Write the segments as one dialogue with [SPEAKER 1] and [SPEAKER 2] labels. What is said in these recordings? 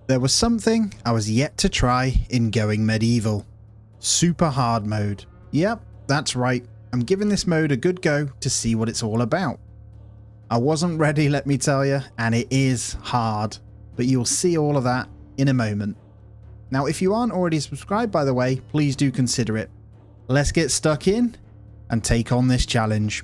[SPEAKER 1] There was something I was yet to try in going medieval. Super hard mode. Yep, that's right. I'm giving this mode a good go to see what it's all about. I wasn't ready, let me tell you, and it is hard, but you'll see all of that in a moment. Now, if you aren't already subscribed, by the way, please do consider it. Let's get stuck in and take on this challenge.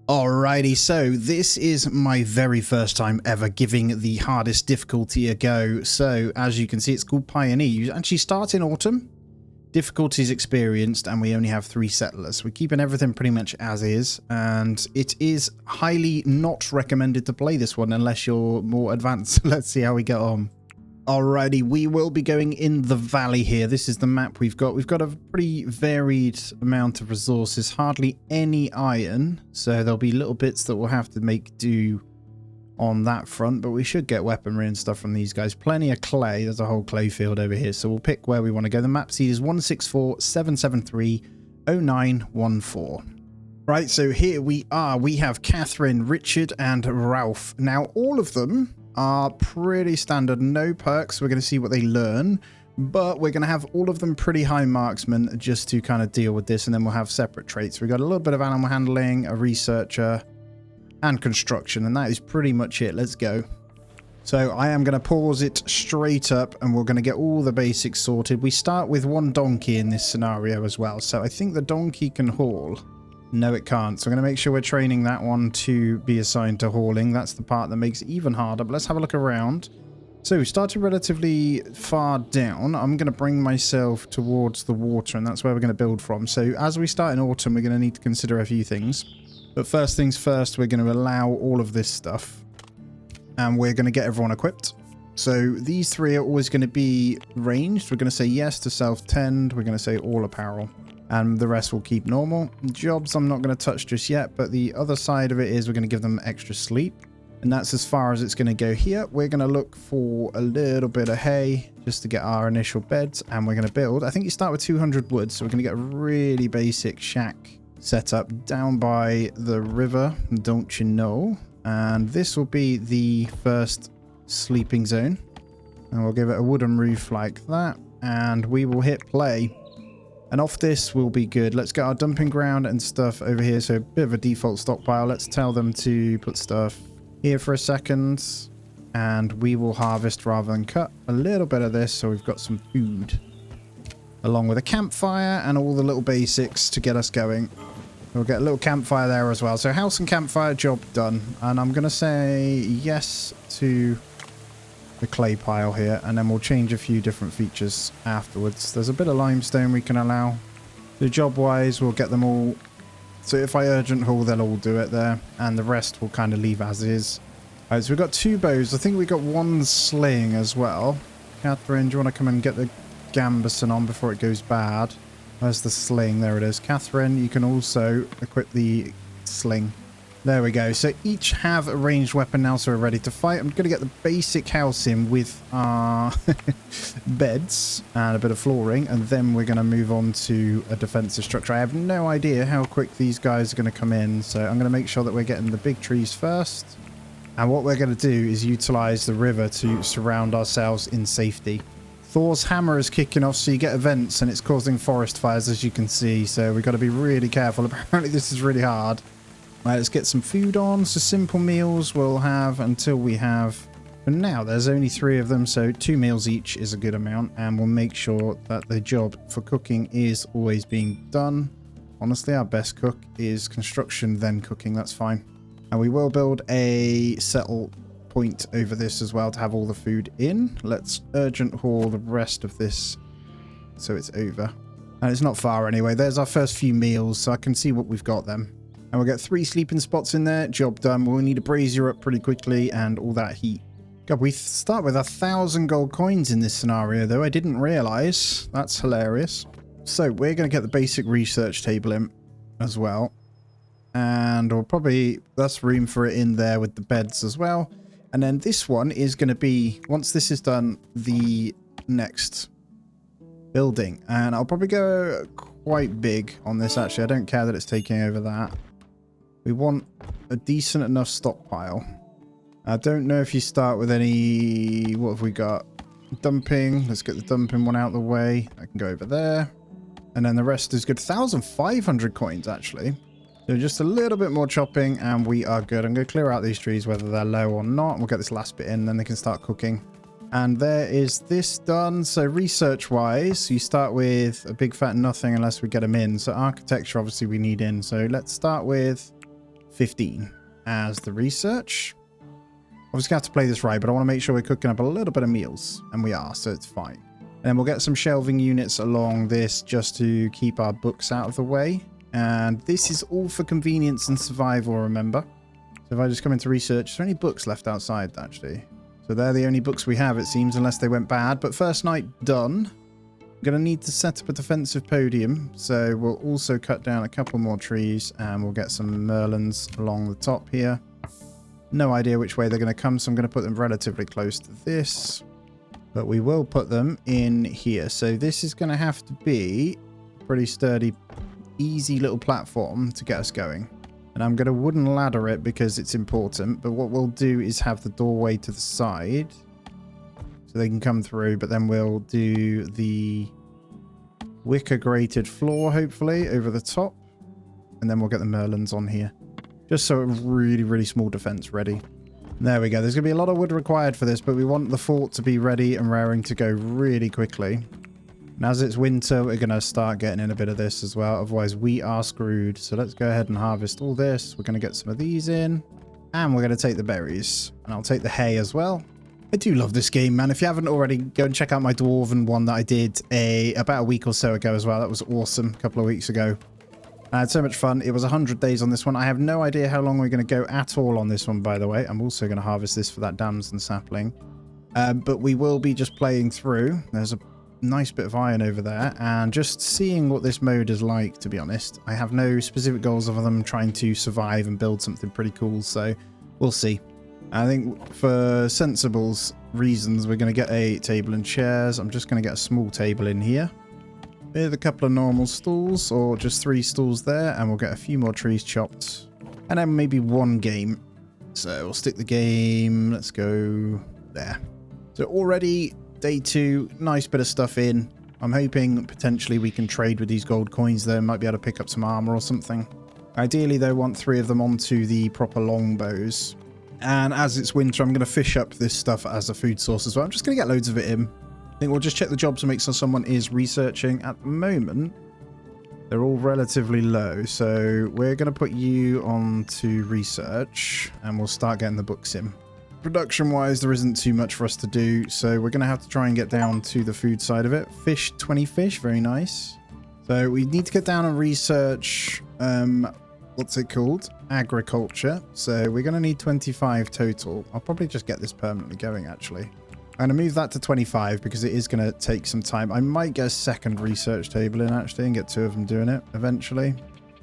[SPEAKER 1] Alrighty, so this is my very first time ever giving the hardest difficulty a go. So as you can see, it's called Pioneer. You actually start in autumn, difficulties experienced, and we only have 3 settlers. We're keeping everything pretty much as is, and it is highly not recommended to play this one unless you're more advanced. Let's see how we get on. Alrighty, we will be going in the valley here. This is the map we've got. We've got a pretty varied amount of resources, hardly any iron, so there'll be little bits that we'll have to make do on that front, but we should get weaponry and stuff from these guys. Plenty of clay. There's a whole clay field over here, so we'll pick where we want to go. The map seed is 164-773-0914. Right, so here we are. We have Catherine, Richard, and Ralph. Now, all of them are pretty standard, no perks. We're going to see what they learn, but we're going to have all of them pretty high marksman just to kind of deal with this, and then we'll have separate traits. We've got a little bit of animal handling, a researcher, and construction, and that is pretty much it. Let's go. So I am going to pause it straight up, and we're going to get all the basics sorted. We start with 1 donkey in this scenario as well, so I think the donkey can haul. No, it can't. So I'm going to make sure we're training that one to be assigned to hauling. That's the part that makes it even harder. But let's have a look around. So we started relatively far down. I'm going to bring myself towards the water, and that's where we're going to build from. So as we start in autumn, we're going to need to consider a few things. But first things first, we're going to allow all of this stuff. And we're going to get everyone equipped. So these 3 are always going to be ranged. We're going to say yes to self-tend. We're going to say all apparel. And the rest will keep normal. Jobs I'm not going to touch just yet, but the other side of it is we're going to give them extra sleep. And that's as far as it's going to go here. We're going to look for a little bit of hay just to get our initial beds, and we're going to build. I think you start with 200 wood, so we're going to get a really basic shack set up down by the river, don't you know? And this will be the first sleeping zone. And we'll give it a wooden roof like that, and we will hit play. And off this will be good. Let's get our dumping ground and stuff over here. So a bit of a default stockpile. Let's tell them to put stuff here for a second. And we will harvest rather than cut a little bit of this, so we've got some food. Along with a campfire and all the little basics to get us going. We'll get a little campfire there as well. So house and campfire, job done. And I'm going to say yes to the clay pile here, and then we'll change a few different features afterwards. There's a bit of limestone we can allow. The job wise, we'll get them all. So if I urgent haul, they'll all do it there, and the rest will kind of leave as is. Alright, so we've got 2 bows. I think we got 1 sling as well. Catherine, do you want to come and get the gambeson on before it goes bad? Where's the sling? There it is. Catherine, you can also equip the sling. There we go. So each have a ranged weapon now, so we're ready to fight. I'm going to get the basic house in with our beds and a bit of flooring, and then we're going to move on to a defensive structure. I have no idea how quick these guys are going to come in, so I'm going to make sure that we're getting the big trees first. And what we're going to do is utilize the river to surround ourselves in safety. Thor's hammer is kicking off, so you get events, and it's causing forest fires, as you can see, so we've got to be really careful. Apparently this is really hard. Right, let's get some food on. So simple meals we'll have until we have... For now, there's only 3 of them, so 2 meals each is a good amount. And we'll make sure that the job for cooking is always being done. Honestly, our best cook is construction, then cooking. That's fine. And we will build a settle point over this as well to have all the food in. Let's urgent haul the rest of this so it's over. And it's not far anyway. There's our first few meals, so I can see what we've got then. And we'll get 3 sleeping spots in there. Job done. We'll need a brazier up pretty quickly and all that heat. God, we start with 1,000 gold coins in this scenario, though. I didn't realize. That's hilarious. So we're going to get the basic research table in as well. And we'll probably... That's room for it in there with the beds as well. And then this one is going to be, once this is done, the next building. And I'll probably go quite big on this, actually. I don't care that it's taking over that. We want a decent enough stockpile. I don't know if you start with any... What have we got? Dumping. Let's get the dumping one out of the way. I can go over there. And then the rest is good. 1,500 coins, actually. So just a little bit more chopping and we are good. I'm going to clear out these trees, whether they're low or not. We'll get this last bit in, then they can start cooking. And there is this done. So research-wise, you start with a big fat nothing unless we get them in. So architecture, obviously, we need in. So let's start with 15 as the research. Obviously, I have to play this right, but I want to make sure we're cooking up a little bit of meals. And we are, so it's fine. And then we'll get some shelving units along this just to keep our books out of the way. And this is all for convenience and survival, remember. So if I just come into research, is there any books left outside, actually? So they're the only books we have, it seems, unless they went bad. But first night done. I'm going to need to set up a defensive podium. So we'll also cut down a couple more trees and we'll get some merlins along the top here. No idea which way they're going to come, so I'm going to put them relatively close to this. But we will put them in here. So this is going to have to be a pretty sturdy, easy little platform to get us going. And I'm going to wooden ladder it because it's important. But what we'll do is have the doorway to the side so they can come through. But then we'll do the wicker grated floor, hopefully, over the top. And then we'll get the merlins on here. Just so it's really, really small defense ready. There we go. There's going to be a lot of wood required for this, but we want the fort to be ready and raring to go really quickly. And as it's winter, we're going to start getting in a bit of this as well. Otherwise, we are screwed. So let's go ahead and harvest all this. We're going to get some of these in. And we're going to take the berries. And I'll take the hay as well. I do love this game, man. If you haven't already, go and check out my Dwarven one that I did about a week or so ago as well. That was awesome a couple of weeks ago. I had so much fun. It was 100 days on this one. I have no idea how long we're going to go at all on this one, by the way. I'm also going to harvest this for that damson sapling. But we will be just playing through. There's a nice bit of iron over there. And just seeing what this mode is like, to be honest. I have no specific goals other than trying to survive and build something pretty cool. So we'll see. I think for sensible reasons, we're going to get a table and chairs. I'm just going to get a small table in here. With a couple of normal stools, or just 3 stools there, and we'll get a few more trees chopped. And then maybe one game. So we'll stick the game, let's go there. So already, day 2, nice bit of stuff in. I'm hoping potentially we can trade with these gold coins though, might be able to pick up some armor or something. Ideally though, want 3 of them onto the proper longbows. And as it's winter, I'm going to fish up this stuff as a food source as well. I'm just going to get loads of it in. I think we'll just check the jobs to make sure someone is researching. At the moment, they're all relatively low. So we're going to put you on to research and we'll start getting the books in. Production-wise, there isn't too much for us to do. So we're going to have to try and get down to the food side of it. Fish, 20 fish. Very nice. So we need to get down and research, what's it called? Agriculture. So we're going to need 25 total. I'll probably just get this permanently going, actually. I'm going to move that to 25 because it is going to take some time. I might get a second research table in, actually, and get 2 of them doing it eventually.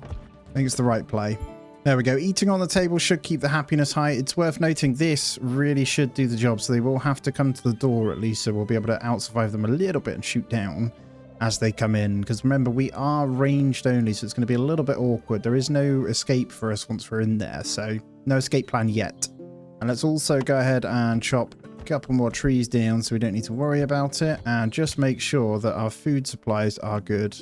[SPEAKER 1] I think it's the right play. There we go. Eating on the table should keep the happiness high. It's worth noting this really should do the job, so they will have to come to the door at least, so we'll be able to out-survive them a little bit and shoot down as they come in. Because remember, we are ranged only, so it's going to be a little bit awkward. There is no escape for us once we're in there, so no escape plan yet. And let's also go ahead and chop couple more trees down so we don't need to worry about it, and just make sure that our food supplies are good.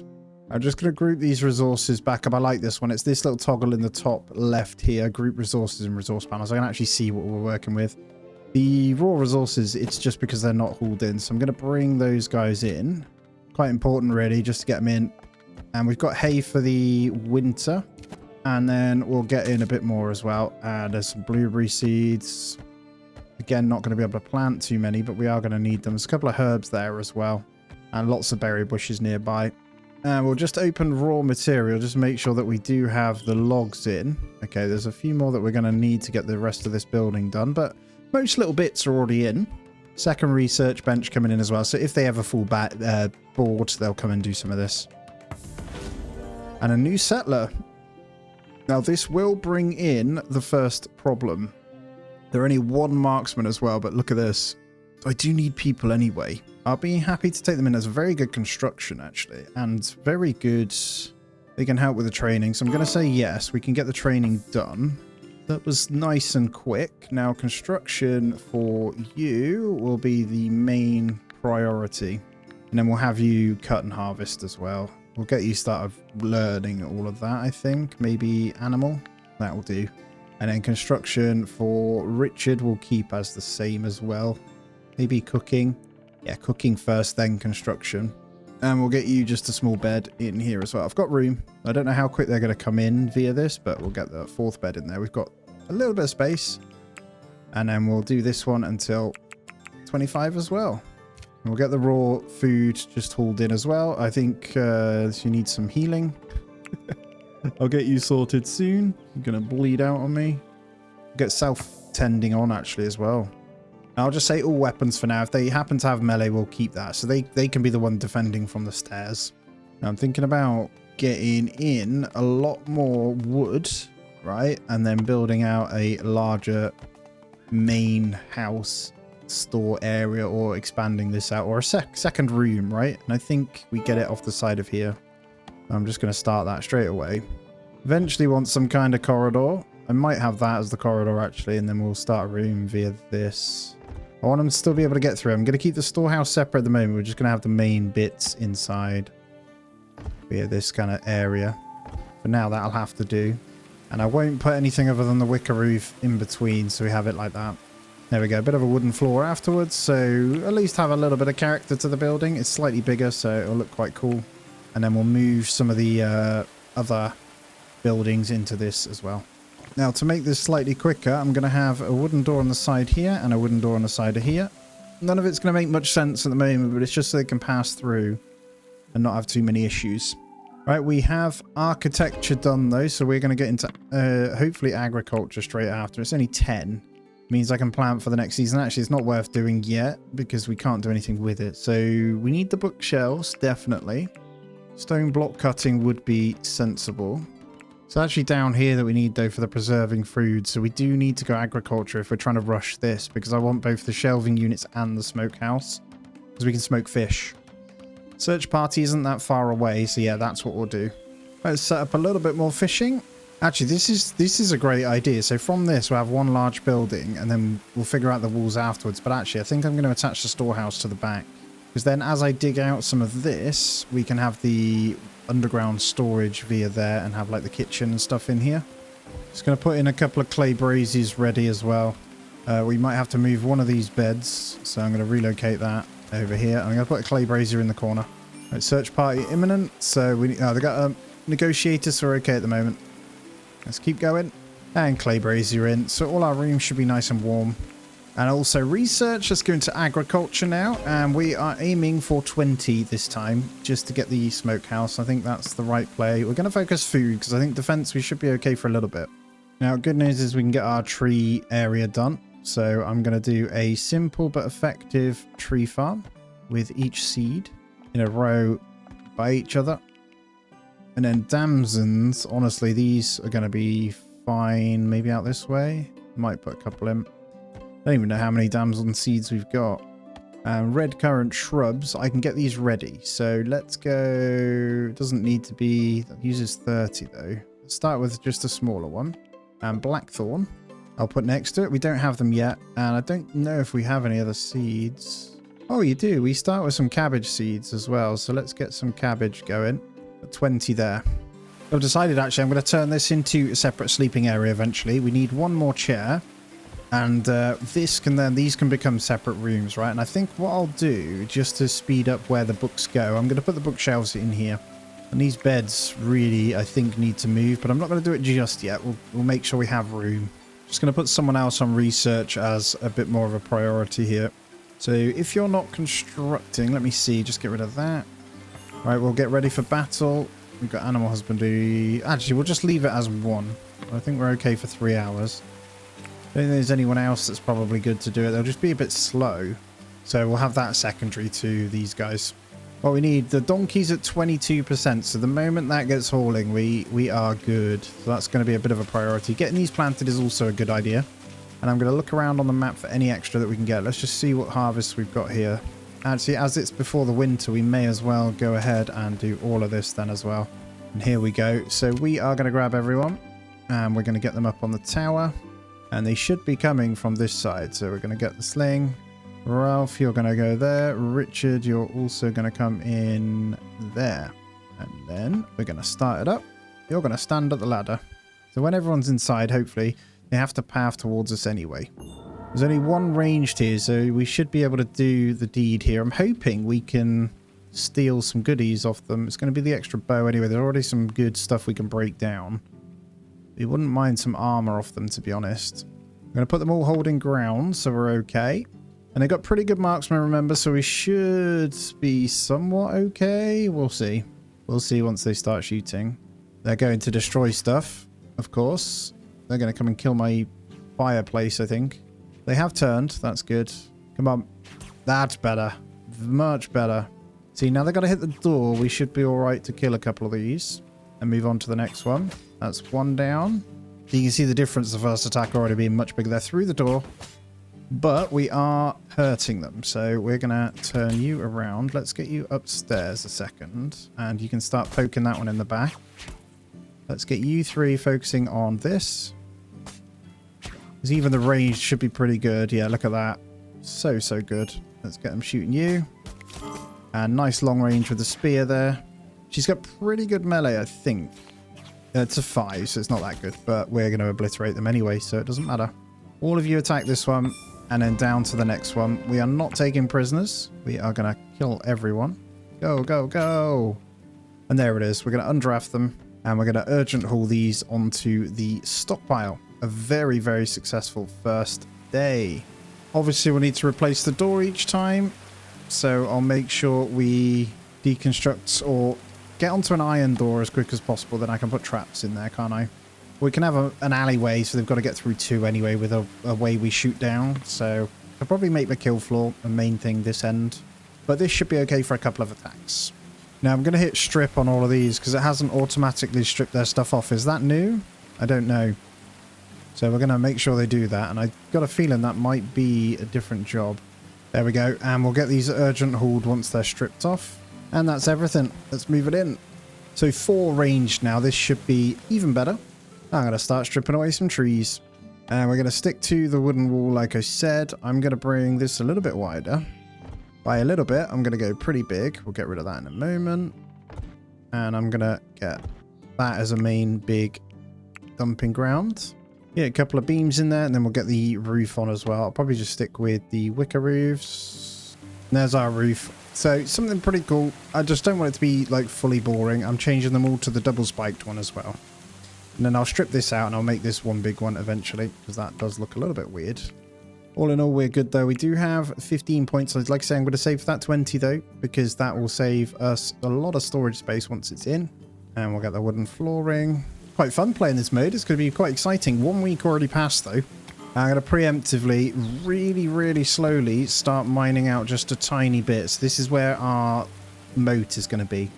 [SPEAKER 1] I'm just going to group these resources back up. I like this one. It's this little toggle in the top left here, group resources and resource panels. I can actually see what we're working with. The raw resources, it's just because they're not hauled in, so I'm going to bring those guys in. Quite important really, just to get them in. And we've got hay for the winter, and then we'll get in a bit more as well. There's some blueberry seeds. Again, not going to be able to plant too many, but we are going to need them. There's a couple of herbs there as well, and lots of berry bushes nearby. And we'll just open raw material, just to make sure that we do have the logs in. Okay, there's a few more that we're going to need to get the rest of this building done, but most little bits are already in. Second research bench coming in as well, so if they ever fall back bored, they'll come and do some of this. And a new settler. Now, this will bring in the first problem. There are only 1 marksman as well, but look at this. I do need people anyway. I'll be happy to take them in. As a very good construction, actually, and very good They can help with the training. So I'm going to say yes, we can get the training done. That was nice and quick. Now construction for you will be the main priority. And then we'll have you cut and harvest as well. We'll get you started learning all of that, I think. Maybe animal. That will do. And then construction for Richard will keep as the same as well. Maybe cooking. Yeah, cooking first, then construction. And we'll get you just a small bed in here as well. I've got room. I don't know how quick they're going to come in via this, but we'll get the 4th bed in there. We've got a little bit of space. And then we'll do this one until 25 as well. And we'll get the raw food just hauled in as well. I think you need some healing. I'll get you sorted soon. You're going to bleed out on me. Get self-tending on actually as well. I'll just say all weapons for now. If they happen to have melee, we'll keep that. So they can be the one defending from the stairs. Now I'm thinking about getting in a lot more wood, right? And then building out a larger main house store area, or expanding this out, or a second room, right? And I think we get it off the side of here. I'm just going to start that straight away. Eventually want some kind of corridor. I might have that as the corridor actually, and then we'll start a room via this. I want them to still be able to get through. I'm going to keep the storehouse separate at the moment. We're just going to have the main bits inside via this kind of area. For now, that'll have to do. And I won't put anything other than the wicker roof in between, so we have it like that. There we go, a bit of a wooden floor afterwards, so at least have a little bit of character to the building. It's slightly bigger, so it'll look quite cool. And then we'll move some of the other buildings into this as well. Now, to make this slightly quicker, I'm going to have a wooden door on the side here and a wooden door on the side of here. None of it's going to make much sense at the moment, but it's just so they can pass through and not have too many issues. Right, we have architecture done though, so we're going to get into hopefully agriculture straight after. It's only 10. Means I can plant for the next season. Actually, it's not worth doing yet because we can't do anything with it. So we need the bookshelves, definitely. Stone block cutting would be sensible. It's actually down here that we need though for the preserving food. So we do need to go agriculture if we're trying to rush this, because I want both the shelving units and the smokehouse, because we can smoke fish. Search party isn't that far away, so yeah, that's what we'll do. Let's set up a little bit more fishing. Actually, this is a great idea. So from this, we'll have one large building, and then we'll figure out the walls afterwards. But actually, I think I'm going to attach the storehouse to the back, because then as I dig out some of this, we can have the underground storage via there and have like the kitchen and stuff in here. Just going to put in a couple of clay braziers ready as well. We might have to move one of these beds, so I'm going to relocate that over here. I'm going to put a clay brazier in the corner. Right, search party imminent. So we they got a negotiator, so we're okay at the moment. Let's keep going. And clay brazier in. So all our rooms should be nice and warm. And also research. Let's go into agriculture now. And we are aiming for 20 this time, just to get the smokehouse. I think that's the right play. We're going to focus food, because I think defense we should be okay for a little bit. Now, good news is we can get our tree area done. So I'm going to do a simple but effective tree farm with each seed in a row by each other. And then damsons, honestly, these are going to be fine. Maybe out this way. Might put a couple in. I don't even know how many damson seeds we've got. Red currant shrubs, I can get these ready. So let's go. It doesn't need to be. That uses 30 though. Let's start with just a smaller one. And blackthorn, I'll put next to it. We don't have them yet. And I don't know if we have any other seeds. Oh, you do. We start with some cabbage seeds as well. So let's get some cabbage going. 20 there. I've decided actually I'm going to turn this into a separate sleeping area eventually. We need one more chair, and these can become separate rooms, right? And I think what I'll do, just to speed up where the books go, I'm going to put the bookshelves in here. And these beds really, I think, need to move, but I'm not going to do it just yet. We'll make sure we have room. Just going to put someone else on research as a bit more of a priority here. So if you're not constructing, let me see, just get rid of that. Right, we'll get ready for battle. We've got animal husbandry. Actually, we'll just leave it as 1. I think we're okay for 3 hours. I don't think there's anyone else that's probably good to do it. They'll just be a bit slow. So we'll have that secondary to these guys. What we need, the donkeys at 22%. So the moment that gets hauling, we are good. So that's going to be a bit of a priority. Getting these planted is also a good idea. And I'm going to look around on the map for any extra that we can get. Let's just see what harvests we've got here. Actually, as it's before the winter, we may as well go ahead and do all of this then as well. And here we go. So we are going to grab everyone and we're going to get them up on the tower. And they should be coming from this side. So we're going to get the sling. Ralph, you're going to go there. Richard, you're also going to come in there. And then we're going to start it up. You're going to stand at the ladder. So when everyone's inside, hopefully, they have to path towards us anyway. There's only one ranged here, so we should be able to do the deed here. I'm hoping we can steal some goodies off them. It's going to be the extra bow anyway. There's already some good stuff we can break down. We wouldn't mind some armor off them, to be honest. I'm going to put them all holding ground, so we're okay. And they got pretty good marksmen, remember, so we should be somewhat okay. We'll see. We'll see once they start shooting. They're going to destroy stuff, of course. They're going to come and kill my fireplace, I think. They have turned. That's good. Come on. That's better. Much better. See, now they've got to hit the door. We should be all right to kill a couple of these and move on to the next one. That's one down. You can see the difference. The first attack already being much bigger. They're through the door, but we are hurting them. So we're going to turn you around. Let's get you upstairs a second, and you can start poking that one in the back. Let's get you three focusing on this. Because even the range should be pretty good. Yeah, look at that. So good. Let's get them shooting you. And nice long range with the spear there. She's got pretty good melee, I think. It's a 5, so it's not that good. But we're going to obliterate them anyway, so it doesn't matter. All of you attack this one, and then down to the next one. We are not taking prisoners. We are going to kill everyone. Go, go, go. And there it is. We're going to undraft them, and we're going to urgent haul these onto the stockpile. A very, very successful first day. Obviously, we'll need to replace the door each time. So I'll make sure we deconstruct or get onto an iron door as quick as possible. Then I can put traps in there, can't I? We can have an alleyway, so they've got to get through 2 anyway with a way we shoot down. So I'll probably make the kill floor the main thing this end. But this should be okay for a couple of attacks. Now I'm going to hit strip on all of these because it hasn't automatically stripped their stuff off. Is that new? I don't know. So we're going to make sure they do that. And I've got a feeling that might be a different job. There we go. And we'll get these urgent hauled once they're stripped off. And that's everything. Let's move it in. So 4 ranged now. This should be even better. I'm going to start stripping away some trees. And we're going to stick to the wooden wall like I said. I'm going to bring this a little bit wider. By a little bit, I'm going to go pretty big. We'll get rid of that in a moment. And I'm going to get that as a main big dumping ground. Yeah, a couple of beams in there, and then we'll get the roof on as well. I'll probably just stick with the wicker roofs. And there's our roof. So something pretty cool. I just don't want it to be like fully boring. I'm changing them all to the double spiked one as well. And then I'll strip this out and I'll make this one big one eventually, because that does look a little bit weird. All in all, we're good though. We do have 15 points. Like I say, I'm going to save that 20 though, because that will save us a lot of storage space once it's in. And we'll get the wooden flooring. Quite fun playing this mode. It's going to be quite exciting. 1 week already passed though. I'm going to preemptively, really slowly start mining out just a tiny bit. So this is where our moat is going to be.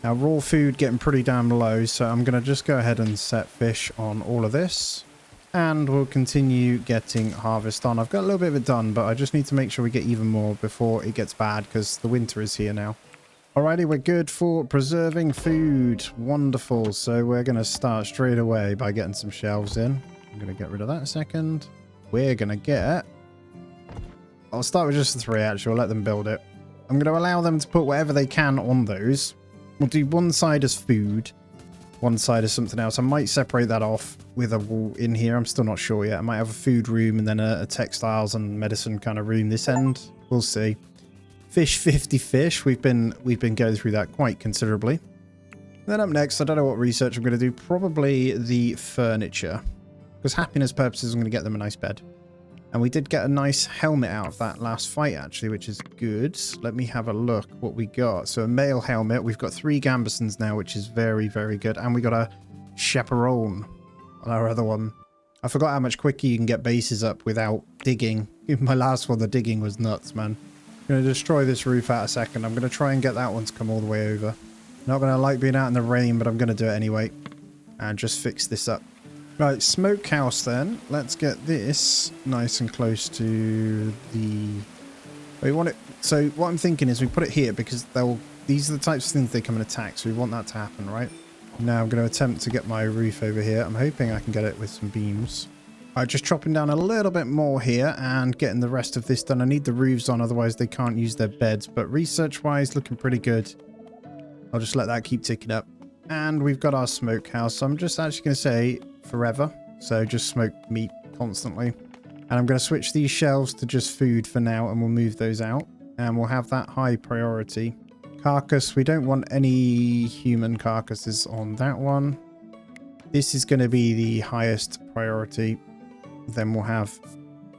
[SPEAKER 1] Now raw food getting pretty damn low, so I'm going to just go ahead and set fish on all of this. And we'll continue getting harvest on. I've got a little bit of it done, but I just need to make sure we get even more before it gets bad, because the winter is here now. Alrighty, we're good for preserving food. Wonderful. So we're going to start straight away by getting some shelves in. I'm going to get rid of that a second. We're going to get... I'll start with just the 3 actually. I'll let them build it. I'm going to allow them to put whatever they can on those. We'll do one side as food. One side as something else. I might separate that off with a wall in here. I'm still not sure yet. I might have a food room and then a textiles and medicine kind of room this end. We'll see. Fish 50 fish. We've been going through that quite considerably. Then up next, I don't know what research I'm going to do. Probably the furniture. Because happiness purposes, I'm going to get them a nice bed. And we did get a nice helmet out of that last fight, actually, which is good. Let me have a look what we got. So a male helmet. We've got 3 gambesons now, which is very good. And we got a chaperone on our other one. I forgot how much quicker you can get bases up without digging. In my last one, the digging was nuts, man. I'm going to destroy this roof out a second. I'm going to try and get that one to come all the way over. Not going to like being out in the rain, but I'm going to do it anyway. And just fix this up. Right, smokehouse then. Let's get this nice and close to the... We want it... So what I'm thinking is we put it here because these are the types of things they come and attack. So we want that to happen, right? Now I'm going to attempt to get my roof over here. I'm hoping I can get it with some beams. Alright, just chopping down a little bit more here and getting the rest of this done. I need the roofs on, otherwise they can't use their beds. But research-wise, looking pretty good. I'll just let that keep ticking up. And we've got our smokehouse. So I'm just actually going to say forever. So just smoked meat constantly. And I'm going to switch these shelves to just food for now, and we'll move those out. And we'll have that high priority. Carcass, we don't want any human carcasses on that one. This is going to be the highest priority. Then we'll have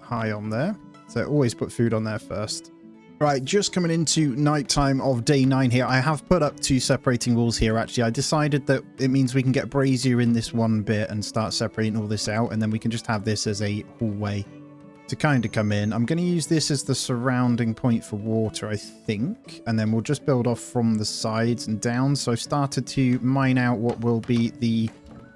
[SPEAKER 1] high on there. So always put food on there first. Right, just coming into nighttime of day 9 here. I have put up 2 separating walls here, actually. I decided that it means we can get brazier in this one bit and start separating all this out. And then we can just have this as a hallway to kind of come in. I'm going to use this as the surrounding point for water, I think. And then we'll just build off from the sides and down. So I've started to mine out what will be the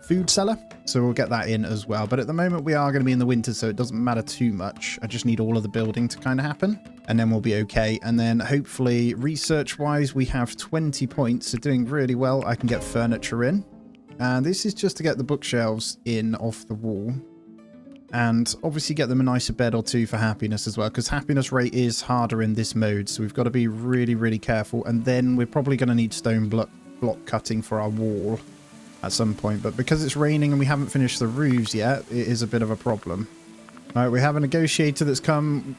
[SPEAKER 1] food cellar. So we'll get that in as well. But at the moment we are going to be in the winter, so it doesn't matter too much. I just need all of the building to kind of happen. And then we'll be okay. And then hopefully research-wise, we have 20 points. So doing really well. I can get furniture in. And this is just to get the bookshelves in off the wall. And obviously get them a nicer bed or 2 for happiness as well, because happiness rate is harder in this mode, so we've got to be really, really careful. And then we're probably going to need stone block cutting for our wall at some point, but because it's raining and we haven't finished the roofs yet, it is a bit of a problem. All right, we have a negotiator that's come.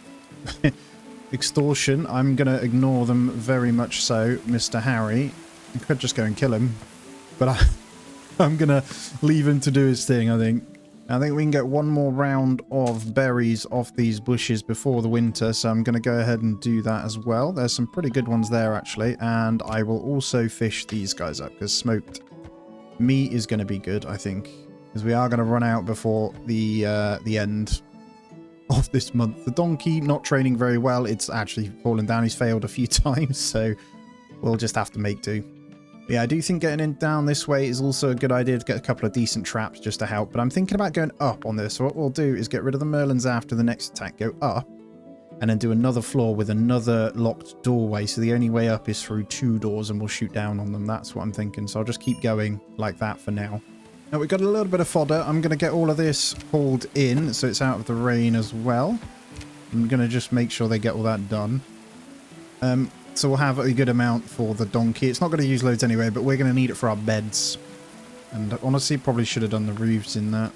[SPEAKER 1] Extortion. I'm going to ignore them very much so, Mr. Harry. I could just go and kill him, but I'm going to leave him to do his thing, I think. I think we can get one more round of berries off these bushes before the winter, so I'm going to go ahead and do that as well. There's some pretty good ones there, actually, and I will also fish these guys up, because smoked meat is going to be good, I think, because we are going to run out before the end of this month. The donkey not training very well. It's actually fallen down. He's failed a few times, so we'll just have to make do. Yeah, I do think getting in down this way is also a good idea to get a couple of decent traps just to help. But I'm thinking about going up on this. So what we'll do is get rid of the merlins after the next attack, go up, and then do another floor with another locked doorway. So the only way up is through 2 doors, and we'll shoot down on them. That's what I'm thinking. So I'll just keep going like that for now. Now we've got a little bit of fodder. I'm going to get all of this hauled in so it's out of the rain as well. I'm going to just make sure they get all that done. So we'll have a good amount for the donkey. It's not going to use loads anyway, but we're going to need it for our beds. And honestly, probably should have done the roofs in that.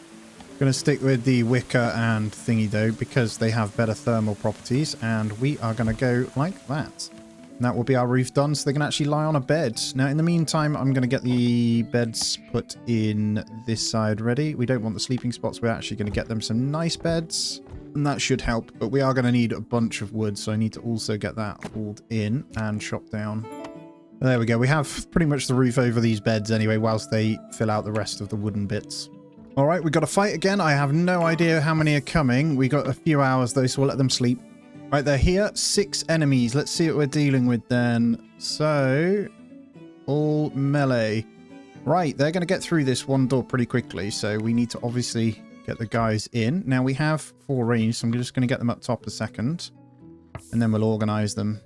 [SPEAKER 1] Going to stick with the wicker and thingy though, because they have better thermal properties. And we are going to go like that. And that will be our roof done, so they can actually lie on a bed. Now, in the meantime, I'm going to get the beds put in this side ready. We don't want the sleeping spots. We're actually going to get them some nice beds. And that should help, but we are going to need a bunch of wood, so I need to also get that hauled in and chopped down. There we go. We have pretty much the roof over these beds anyway, whilst they fill out the rest of the wooden bits. All right, we've got to fight again. I have no idea how many are coming. We got a few hours though, so we'll let them sleep. Right, they're here. 6 enemies. Let's see what we're dealing with then. So, all melee. Right, they're going to get through this one door pretty quickly, so we need to obviously get the guys in. Now we have 4 range, so I'm just going to get them up top a second. And then we'll organize them.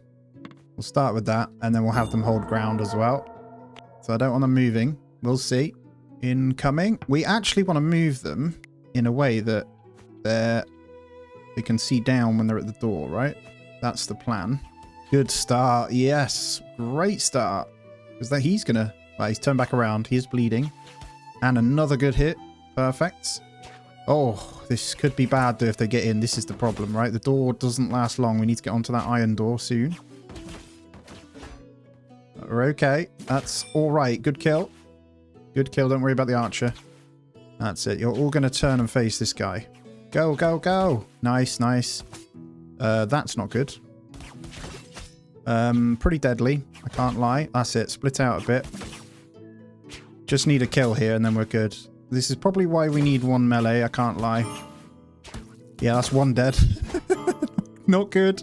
[SPEAKER 1] We'll start with that, and then we'll have them hold ground as well. So I don't want them moving. We'll see. Incoming. We actually want to move them in a way that they can see down when they're at the door, right? That's the plan. Good start. Yes. Great start. Because he's going to... Well, he's turned back around. He is bleeding. And another good hit. Perfect. Oh, this could be bad though if they get in. This is the problem, right? The door doesn't last long. We need to get onto that iron door soon. We're okay. That's all right. Good kill. Good kill. Don't worry about the archer. That's it. You're all going to turn and face this guy. Go, go, go. Nice, nice. That's not good. Pretty deadly. I can't lie. That's it. Split out a bit. Just need a kill here and then we're good. This is probably why we need 1 melee. I can't lie. Yeah, that's 1 dead. Not good.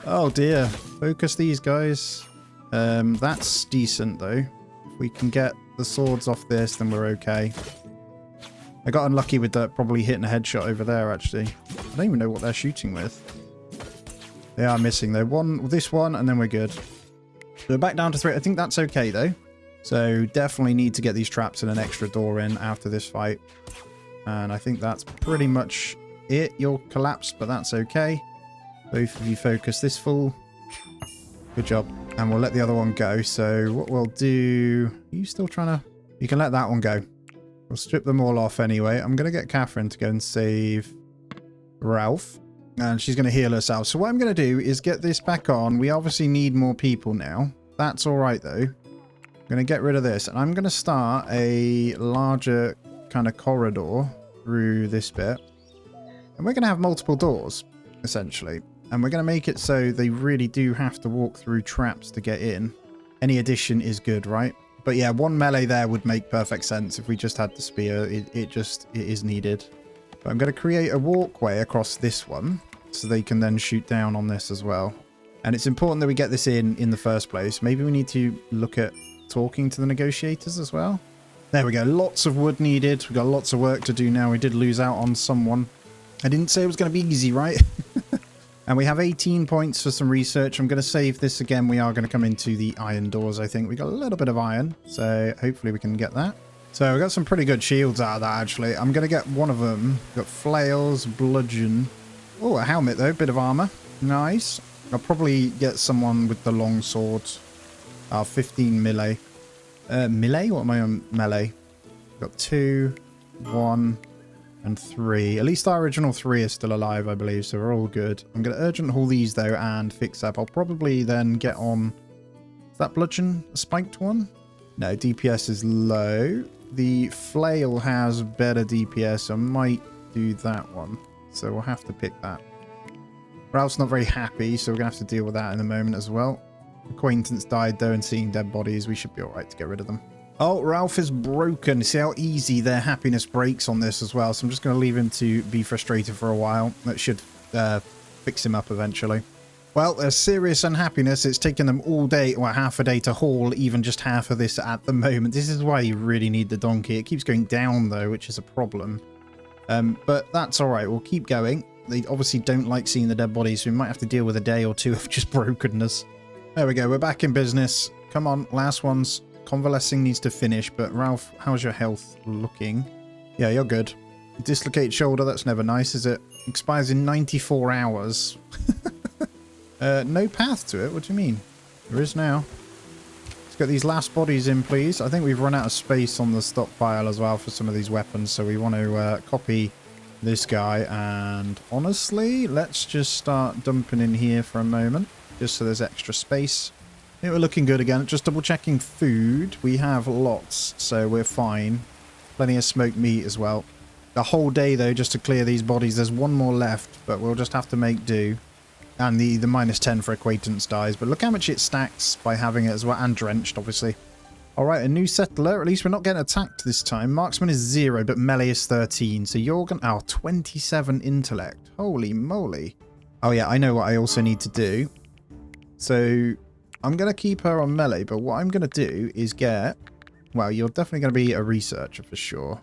[SPEAKER 1] Oh dear. Focus these guys. That's decent though. If we can get the swords off this, then we're okay. I got unlucky with that, probably hitting a headshot over there, actually. I don't even know what they're shooting with. They are missing, though. This one, and then we're good. So we're back down to 3. I think that's okay, though. So definitely need to get these traps and an extra door in after this fight. And I think that's pretty much it. You'll collapse, but that's okay. Both of you focus this fool. Good job. And we'll let the other one go. So what we'll do... Are you still trying to... You can let that one go. We'll strip them all off anyway. I'm going to get Catherine to go and save Ralph. And she's going to heal herself. So what I'm going to do is get this back on. We obviously need more people now. That's all right, though. I'm going to get rid of this. And I'm going to start a larger kind of corridor through this bit. And we're going to have multiple doors, essentially. And we're going to make it so they really do have to walk through traps to get in. Any addition is good, right? But yeah, one melee there would make perfect sense if we just had the spear. It is needed. But I'm going to create a walkway across this one so they can then shoot down on this as well. And it's important that we get this in the first place. Maybe we need to look at talking to the negotiators as well. There we go. Lots of wood needed. We've got lots of work to do now. We did lose out on someone. I didn't say it was going to be easy, right? And we have 18 points for some research. I'm going to save this again. We are going to come into the iron doors, I think. We got a little bit of iron, so hopefully we can get that. So we got some pretty good shields out of that, actually. I'm going to get one of them. Got flails, bludgeon. Oh, a helmet, though. Bit of armor. Nice. I'll probably get someone with the long sword. 15 melee. Melee? What am I on? Melee. Got 2, 1... and 3. At least our original 3 is still alive, I believe, so we're all good. I'm going to urgent haul these, though, and fix up. I'll probably then get on... Is that bludgeon a spiked one? No, DPS is low. The flail has better DPS, so I might do that one. So we'll have to pick that. Ralph's not very happy, so we're going to have to deal with that in a moment as well. Acquaintance died, though, and seeing dead bodies, we should be alright to get rid of them. Oh, Ralph is broken. See how easy their happiness breaks on this as well. So I'm just going to leave him to be frustrated for a while. That should fix him up eventually. Well, there's serious unhappiness. It's taken them all day, or half a day to haul even just half of this at the moment. This is why you really need the donkey. It keeps going down though, which is a problem. But that's all right. We'll keep going. They obviously don't like seeing the dead bodies, so we might have to deal with a day or two of just brokenness. There we go. We're back in business. Come on, last ones. Convalescing needs to finish, but Ralph, how's your health looking? Yeah, you're good. Dislocate shoulder, that's never nice, is it? Expires in 94 hours. No path to it, what do you mean? There is now. Let's get these last bodies in, please. I think we've run out of space on the stockpile as well for some of these weapons, so we want to copy this guy, and honestly, let's just start dumping in here for a moment, just so there's extra space. I think we're looking good again. Just double checking food. We have lots, so we're fine. Plenty of smoked meat as well. The whole day, though, just to clear these bodies. There's one more left, but we'll just have to make do. And the -10 for acquaintance dies. But look how much it stacks by having it as well. And drenched, obviously. All right, a new settler. At least we're not getting attacked this time. Marksman is 0, but melee is 13. So you're going to... Oh, 27 intellect. Holy moly. Oh, yeah, I know what I also need to do. So... I'm going to keep her on melee, but what I'm going to do is get... Well, you're definitely going to be a researcher for sure.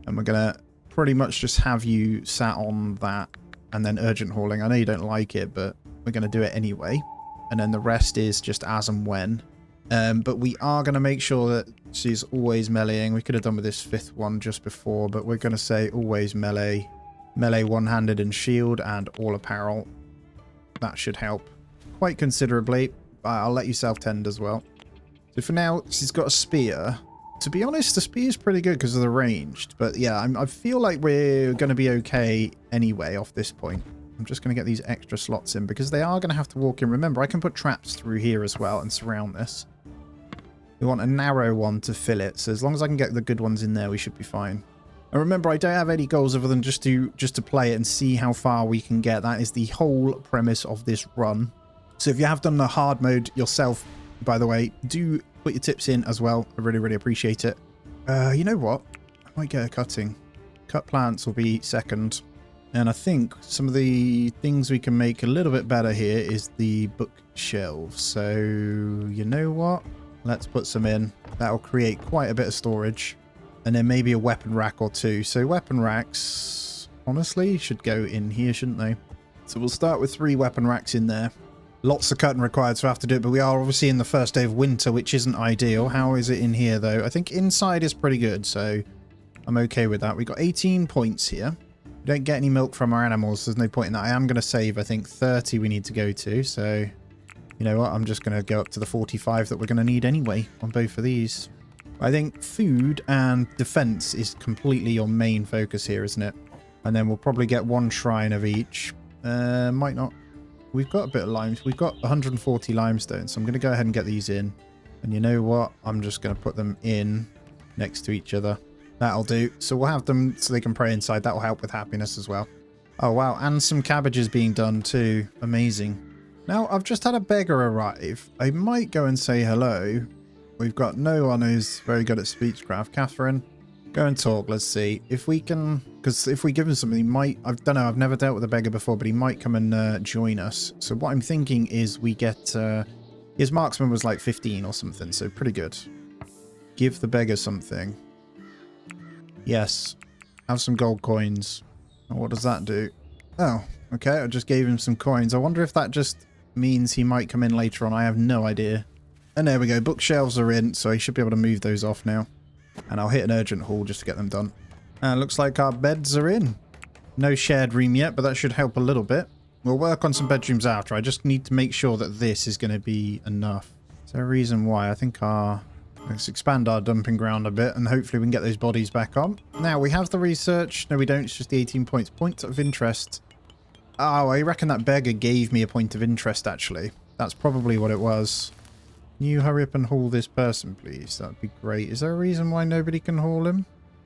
[SPEAKER 1] And we're going to pretty much just have you sat on that and then urgent hauling. I know you don't like it, but we're going to do it anyway. And then the rest is just as and when. But we are going to make sure that she's always meleeing. We could have done with this 5th one just before, but we're going to say always melee. Melee one-handed and shield and all apparel. That should help quite considerably. I'll let you self-tend as well. So for now, she's got a spear. To be honest, the spear is pretty good because of the ranged. But yeah, I feel like we're going to be okay anyway off this point. I'm just going to get these extra slots in because they are going to have to walk in. Remember, I can put traps through here as well and surround this. We want a narrow one to fill it. So as long as I can get the good ones in there, we should be fine. And remember, I don't have any goals other than just to play it and see how far we can get. That is the whole premise of this run. So if you have done the hard mode yourself, by the way, do put your tips in as well. I really, really appreciate it. You know what? I might get a cutting. Cut plants will be second. And I think some of the things we can make a little bit better here is the bookshelves. So, you know what? Let's put some in. That'll create quite a bit of storage. And then maybe a weapon rack or two. So weapon racks, honestly, should go in here, shouldn't they? So we'll start with 3 weapon racks in there. Lots of cutting required, so I have to do it. But we are obviously in the first day of winter, which isn't ideal. How is it in here, though? I think inside is pretty good, so I'm okay with that. We got 18 points here. We don't get any milk from our animals. There's no point in that. I am going to save, I think, 30 we need to go to. So, you know what? I'm just going to go up to the 45 that we're going to need anyway on both of these. I think food and defense is completely your main focus here, isn't it? And then we'll probably get one shrine of each. Might not. We've got a bit of limes. We've got 140 limestone, so I'm going to go ahead and get these in. And you know what? I'm just going to put them in next to each other. That'll do. So we'll have them so they can pray inside. That'll help with happiness as well. Oh, wow. And some cabbages being done too. Amazing. Now, I've just had a beggar arrive. I might go and say hello. We've got no one who's very good at speechcraft. Catherine, go and talk. Let's see if we can, because if we give him something, he might, I don't know, I've never dealt with a beggar before, but he might come and join us. So what I'm thinking is we get, his marksman was like 15 or something, so pretty good. Give the beggar something. Yes. Have some gold coins. And what does that do? Oh, okay. I just gave him some coins. I wonder if that just means he might come in later on. I have no idea. And there we go. Bookshelves are in, so he should be able to move those off now. And I'll hit an urgent haul just to get them done. And looks like our beds are in. No shared room yet, but that should help a little bit. We'll work on some bedrooms after. I just need to make sure that this is going to be enough. Is there a reason why? I think let's expand our dumping ground a bit, and hopefully we can get those bodies back on. Now, we have the research. No, we don't. It's just the 18 points. Point of interest. Oh, I reckon that beggar gave me a point of interest, actually. That's probably what it was. Can you hurry up and haul this person, please? That would be great. Is there a reason why nobody can haul him?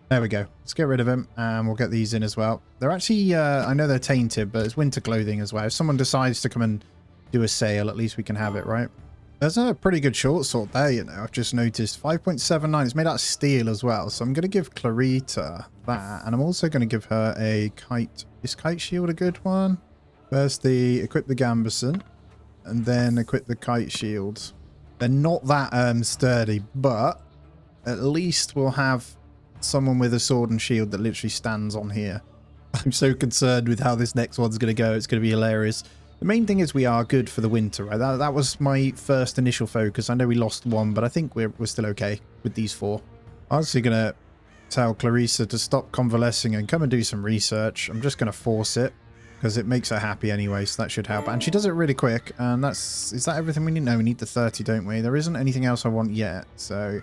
[SPEAKER 1] There we go. Let's get rid of him, and we'll get these in as well. They're actually, I know they're tainted, but it's winter clothing as well. If someone decides to come and do a sale, at least we can have it, right? There's a pretty good short sword there, you know. I've just noticed 5.79. It's made out of steel as well. So I'm going to give Clarita that. And I'm also going to give her a kite. Is kite shield a good one? First, equip the gambeson. And then equip the kite shield. They're not that sturdy, but at least we'll have someone with a sword and shield that literally stands on here. I'm so concerned with how this next one's going to go. It's going to be hilarious. The main thing is we are good for the winter, right? That was my first initial focus. I know we lost one, but I think we're still okay with these four. I'm actually going to tell Clarissa to stop convalescing and come and do some research. I'm just going to force it because it makes her happy anyway, so that should help. And she does it really quick, and is that everything we need? No, we need the 30, don't we? There isn't anything else I want yet, so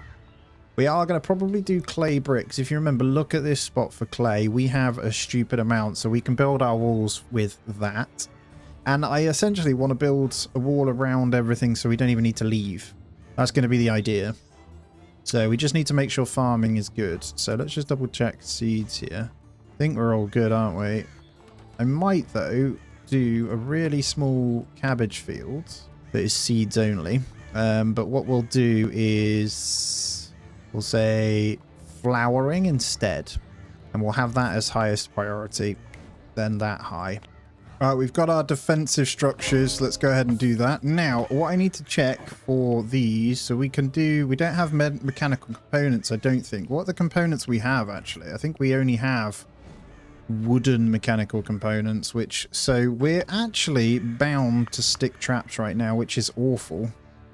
[SPEAKER 1] we are going to probably do clay bricks. If you remember, look at this spot for clay. We have a stupid amount, so we can build our walls with that. And I essentially want to build a wall around everything so we don't even need to leave. That's going to be the idea. So we just need to make sure farming is good. So let's just double check seeds here. I think we're all good, aren't we? I might, though, do a really small cabbage field that is seeds only. But what we'll do is we'll say flowering instead. And we'll have that as highest priority, then that high. All right, we've got our defensive structures. Let's go ahead and do that. Now, what I need to check for these, so we can do, we don't have mechanical components, I don't think. What are the components we have, actually? I think we only have wooden mechanical components, so we're actually bound to stick traps right now, which is awful,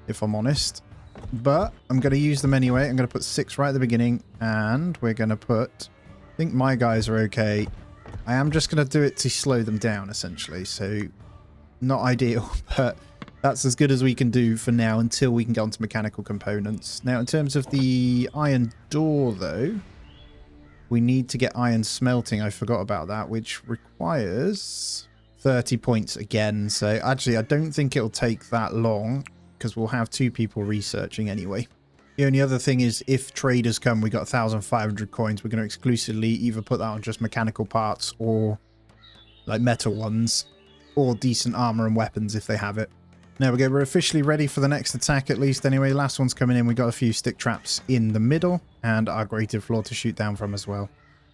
[SPEAKER 1] if I'm honest. But I'm going to use them anyway. I'm going to put 6 right at the beginning, and we're going to put, I think my guys are okay. I am just going to do it to slow them down, essentially. So, not ideal, but that's as good as we can do for now until we can get onto mechanical components. Now, in terms of the iron door, though, we need to get iron smelting. I forgot about that, which requires 30 points again. So, actually, I don't think it'll take that long because we'll have 2 people researching anyway. The only other thing is if traders come, we got 1,500 coins. We're going to exclusively either put that on just mechanical parts or like metal ones or decent armor and weapons if they have it. There we go. We're officially ready for the next attack at least anyway. Last one's coming in. We got a few stick traps in the middle and our grated floor to shoot down from as well.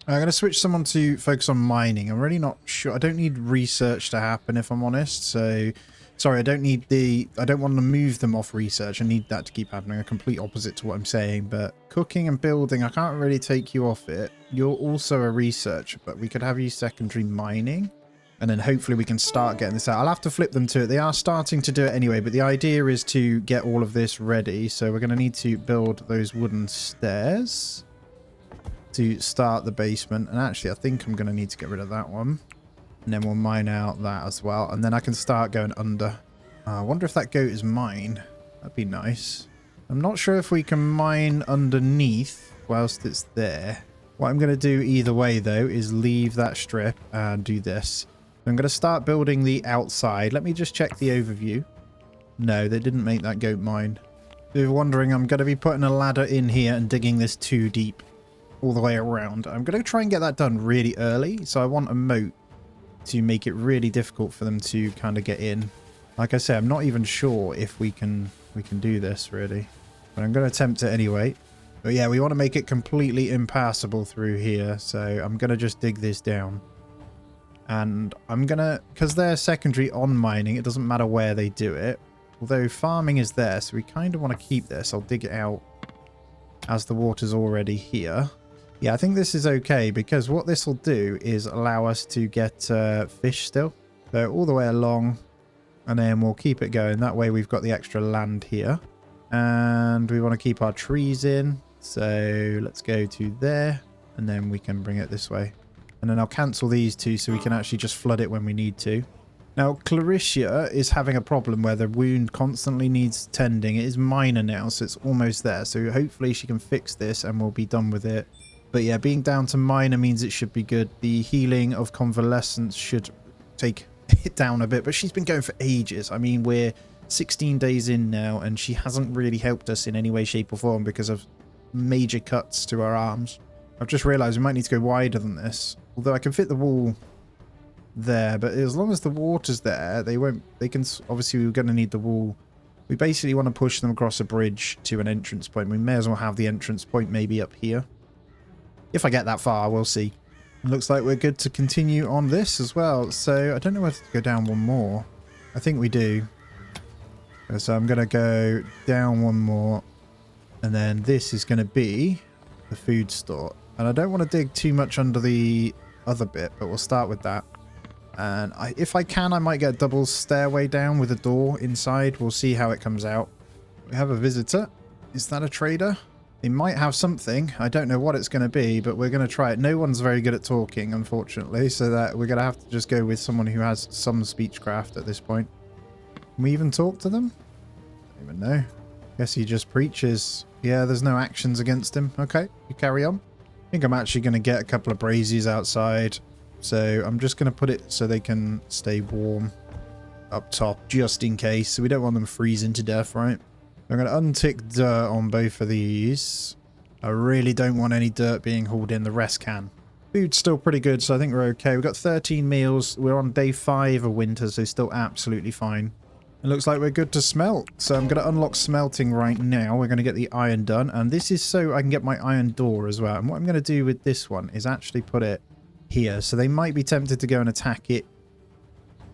[SPEAKER 1] I'm going to switch someone to focus on mining. I'm really not sure. I don't need research to happen if I'm honest. So sorry, I don't want to move them off research. I need that to keep happening. A complete opposite to what I'm saying. But cooking and building, I can't really take you off it. You're also a researcher, but we could have you secondary mining. And then hopefully we can start getting this out. I'll have to flip them to it. They are starting to do it anyway, but the idea is to get all of this ready. So we're going to need to build those wooden stairs to start the basement. And actually, I think I'm going to need to get rid of that one. And then we'll mine out that as well. And then I can start going under. I wonder if that goat is mine. That'd be nice. I'm not sure if we can mine underneath whilst it's there. What I'm going to do either way, though, is leave that strip and do this. I'm going to start building the outside. Let me just check the overview. No, they didn't make that goat mine. If you're wondering, I'm going to be putting a ladder in here and digging this too deep all the way around. I'm going to try and get that done really early. So I want a moat to make it really difficult for them to kind of get in. Like I say, I'm not even sure if we can do this really. But I'm going to attempt it anyway. But yeah, we want to make it completely impassable through here. So I'm going to just dig this down. And I'm going to, because they're secondary on mining, it doesn't matter where they do it. Although farming is there, so we kind of want to keep this. I'll dig it out as the water's already here. Yeah, I think this is okay, because what this will do is allow us to get fish still. So all the way along, and then we'll keep it going. That way we've got the extra land here. And we want to keep our trees in. So let's go to there, and then we can bring it this way. And then I'll cancel these two so we can actually just flood it when we need to. Now, Clarissa is having a problem where the wound constantly needs tending. It is minor now, so it's almost there. So hopefully she can fix this and we'll be done with it. But yeah, being down to minor means it should be good. The healing of convalescence should take it down a bit. But she's been going for ages. I mean, we're 16 days in now and she hasn't really helped us in any way, shape or form because of major cuts to her arms. I've just realised we might need to go wider than this. Although I can fit the wall there, but as long as the water's there, they can, obviously we're going to need the wall. We basically want to push them across a bridge to an entrance point. We may as well have the entrance point maybe up here. If I get that far, we'll see. It looks like we're good to continue on this as well. So I don't know whether to go down one more. I think we do. So I'm going to go down one more. And then this is going to be the food store. And I don't want to dig too much under the other bit, but we'll start with that. And if I can, I might get a double stairway down with a door inside. We'll see how it comes out. We have a visitor. Is that a trader? They might have something. I don't know what it's going to be, but we're going to try it. No one's very good at talking, unfortunately, so that we're going to have to just go with someone who has some speechcraft at this point. Can we even talk to them? I don't even know. Guess he just preaches. Yeah, there's no actions against him. Okay, you carry on. I think I'm actually going to get a couple of braziers outside. So I'm just going to put it so they can stay warm up top, just in case. So we don't want them freezing to death, right? I'm going to untick dirt on both of these. I really don't want any dirt being hauled in. The rest can. Food's still pretty good, so I think we're okay. We've got 13 meals. We're on day 5 of winter, so still absolutely fine. It looks like we're good to smelt. So I'm going to unlock smelting right now. We're going to get the iron done. And this is so I can get my iron door as well. And what I'm going to do with this one is actually put it here. So they might be tempted to go and attack it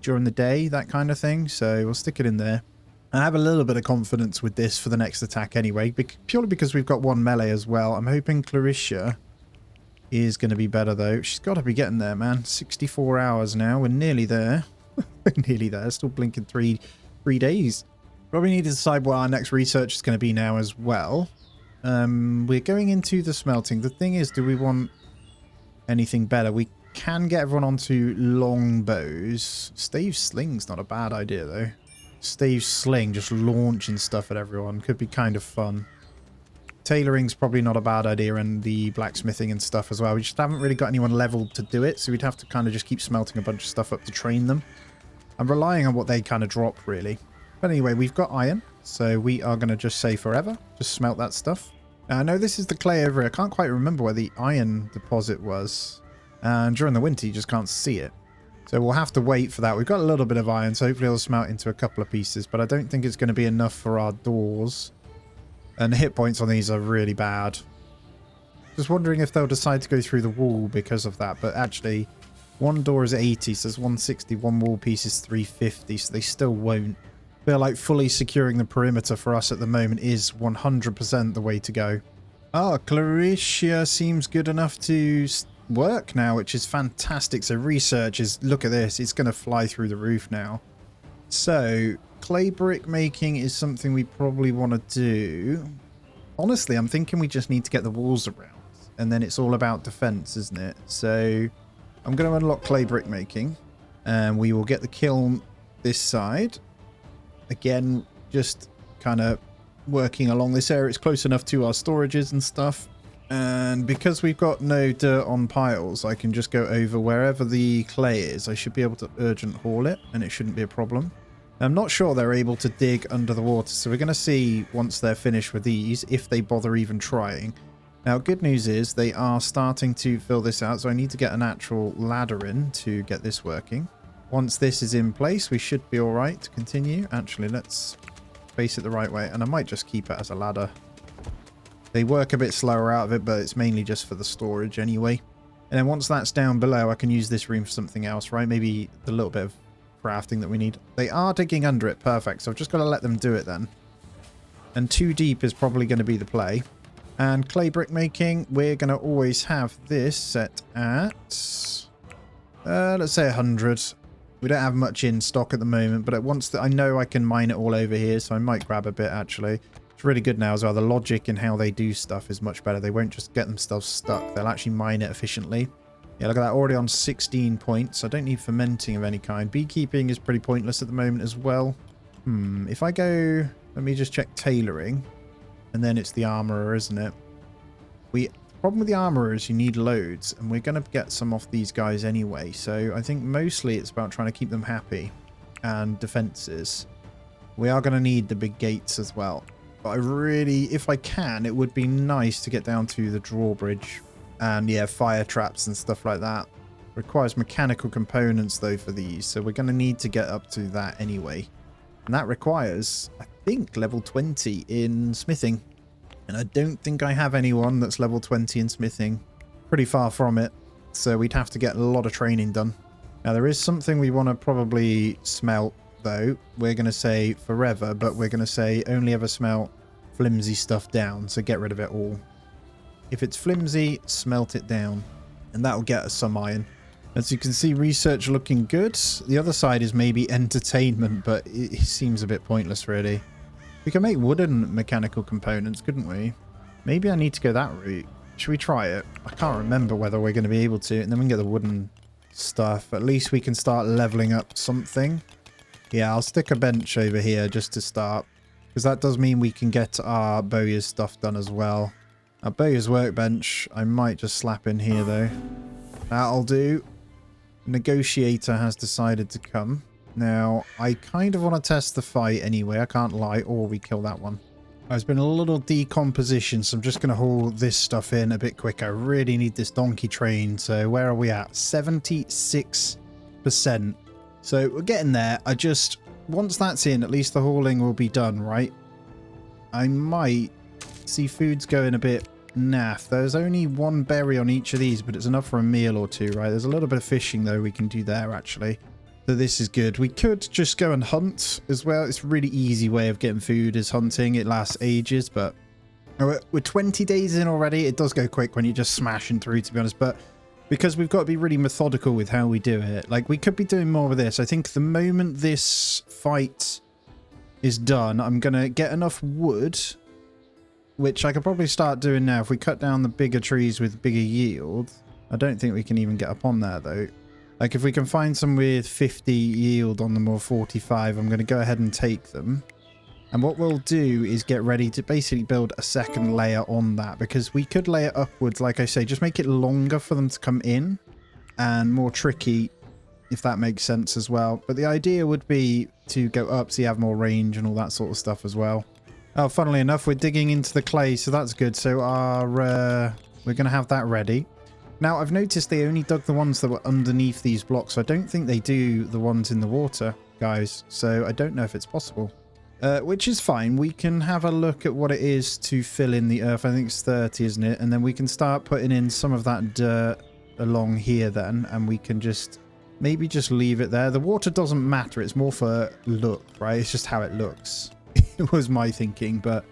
[SPEAKER 1] during the day, that kind of thing. So we'll stick it in there. I have a little bit of confidence with this for the next attack anyway. Purely because we've got one melee as well. I'm hoping Clarissa is going to be better though. She's got to be getting there, man. 64 hours now. We're nearly there. We're nearly there. Still blinking 3 days. Probably need to decide what our next research is going to be now as well. We're going into the smelting. The thing is, do we want anything better? We can get everyone onto long bows. Stave sling's not a bad idea though. Stave sling, just launching stuff at everyone, could be kind of fun. Tailoring's probably not a bad idea, and the blacksmithing and stuff as well. We just haven't really got anyone leveled to do it, so we'd have to kind of just keep smelting a bunch of stuff up to train them. I'm relying on what they kind of drop, really. But anyway, we've got iron, so we are going to just say forever. Just smelt that stuff. Now, I know this is the clay over here. I can't quite remember where the iron deposit was. And during the winter, you just can't see it. So we'll have to wait for that. We've got a little bit of iron, so hopefully it'll smelt into a couple of pieces. But I don't think it's going to be enough for our doors. And the hit points on these are really bad. Just wondering if they'll decide to go through the wall because of that. But actually, one door is 80, so it's 160. One wall piece is 350, so they still won't. I feel like fully securing the perimeter for us at the moment is 100% the way to go. Oh, Clarissa seems good enough to work now, which is fantastic. So research is, look at this, it's going to fly through the roof now. So clay brick making is something we probably want to do. Honestly, I'm thinking we just need to get the walls around, and then it's all about defense, isn't it? So I'm going to unlock clay brick making, and we will get the kiln this side. Again, just kind of working along this area. It's close enough to our storages and stuff. And because we've got no dirt on piles, I can just go over wherever the clay is. I should be able to urgent haul it, and it shouldn't be a problem. I'm not sure they're able to dig under the water, so we're going to see once they're finished with these, if they bother even trying. Now, good news is they are starting to fill this out, so I need to get an actual ladder in to get this working. Once this is in place, we should be all right to continue. Actually, let's face it the right way, and I might just keep it as a ladder. They work a bit slower out of it, but it's mainly just for the storage anyway. And then once that's down below, I can use this room for something else, right? Maybe the little bit of crafting that we need. They are digging under it. Perfect. So I've just got to let them do it then. And 2 deep is probably going to be the play. And clay brick making, we're going to always have this set at, let's say 100. We don't have much in stock at the moment, but once I know I can mine it all over here, so I might grab a bit actually. It's really good now as well. The logic in how they do stuff is much better. They won't just get themselves stuck. They'll actually mine it efficiently. Yeah, look at that. Already on 16 points. I don't need fermenting of any kind. Beekeeping is pretty pointless at the moment as well. If I go... Let me just check tailoring. And then it's the armorer, isn't it? The problem with the armorer is you need loads. And we're going to get some off these guys anyway. So I think mostly it's about trying to keep them happy. And defenses. We are going to need the big gates as well. But I really, if I can, it would be nice to get down to the drawbridge. And yeah, fire traps and stuff like that. Requires mechanical components though for these. So we're going to need to get up to that anyway. And that requires, I think, level 20 in smithing. And I don't think I have anyone that's level 20 in smithing. Pretty far from it. So we'd have to get a lot of training done. Now there is something we want to probably smelt though. We're going to say forever, but we're going to say only ever smelt flimsy stuff down. So get rid of it all. If it's flimsy, smelt it down. And that'll get us some iron. As you can see, research looking good. The other side is maybe entertainment, but it seems a bit pointless, really. We can make wooden mechanical components, couldn't we? Maybe I need to go that route. Should we try it? I can't remember whether we're going to be able to. And then we can get the wooden stuff. At least we can start leveling up something. Yeah, I'll stick a bench over here just to start. Because that does mean we can get our Bowyer's stuff done as well. Our Bowyer's workbench, I might just slap in here though. That'll do. Negotiator has decided to come. Now, I kind of want to test the fight anyway, I can't lie, or we kill that one. There's been a little decomposition, so I'm just going to haul this stuff in a bit quicker. I really need this donkey train, so where are we at? 76%. So we're getting there. Once that's in, at least the hauling will be done, right? I might see food's going a bit naff. There's only 1 berry on each of these, but it's enough for a meal or 2, right? There's a little bit of fishing, though, we can do there, actually. So this is good. We could just go and hunt as well. It's a really easy way of getting food is hunting. It lasts ages, but we're 20 days in already. It does go quick when you're just smashing through, to be honest, but because we've got to be really methodical with how we do it. Like, we could be doing more with this. I think the moment this fight is done, I'm going to get enough wood, which I could probably start doing now. If we cut down the bigger trees with bigger yield, I don't think we can even get up on there, though. Like, if we can find some with 50 yield on them or 45, I'm going to go ahead and take them. And what we'll do is get ready to basically build a second layer on that, because we could lay it upwards, like I say, just make it longer for them to come in and more tricky, if that makes sense as well. But the idea would be to go up so you have more range and all that sort of stuff as well. Oh, funnily enough, we're digging into the clay, so that's good. So we're going to have that ready. Now, I've noticed they only dug the ones that were underneath these blocks. I don't think they do the ones in the water, guys. So I don't know if it's possible. Which is fine. We can have a look at what it is to fill in the earth. I think it's 30, isn't it? And then we can start putting in some of that dirt along here then. And we can just maybe just leave it there. The water doesn't matter. It's more for look, right? It's just how it looks. It was my thinking, but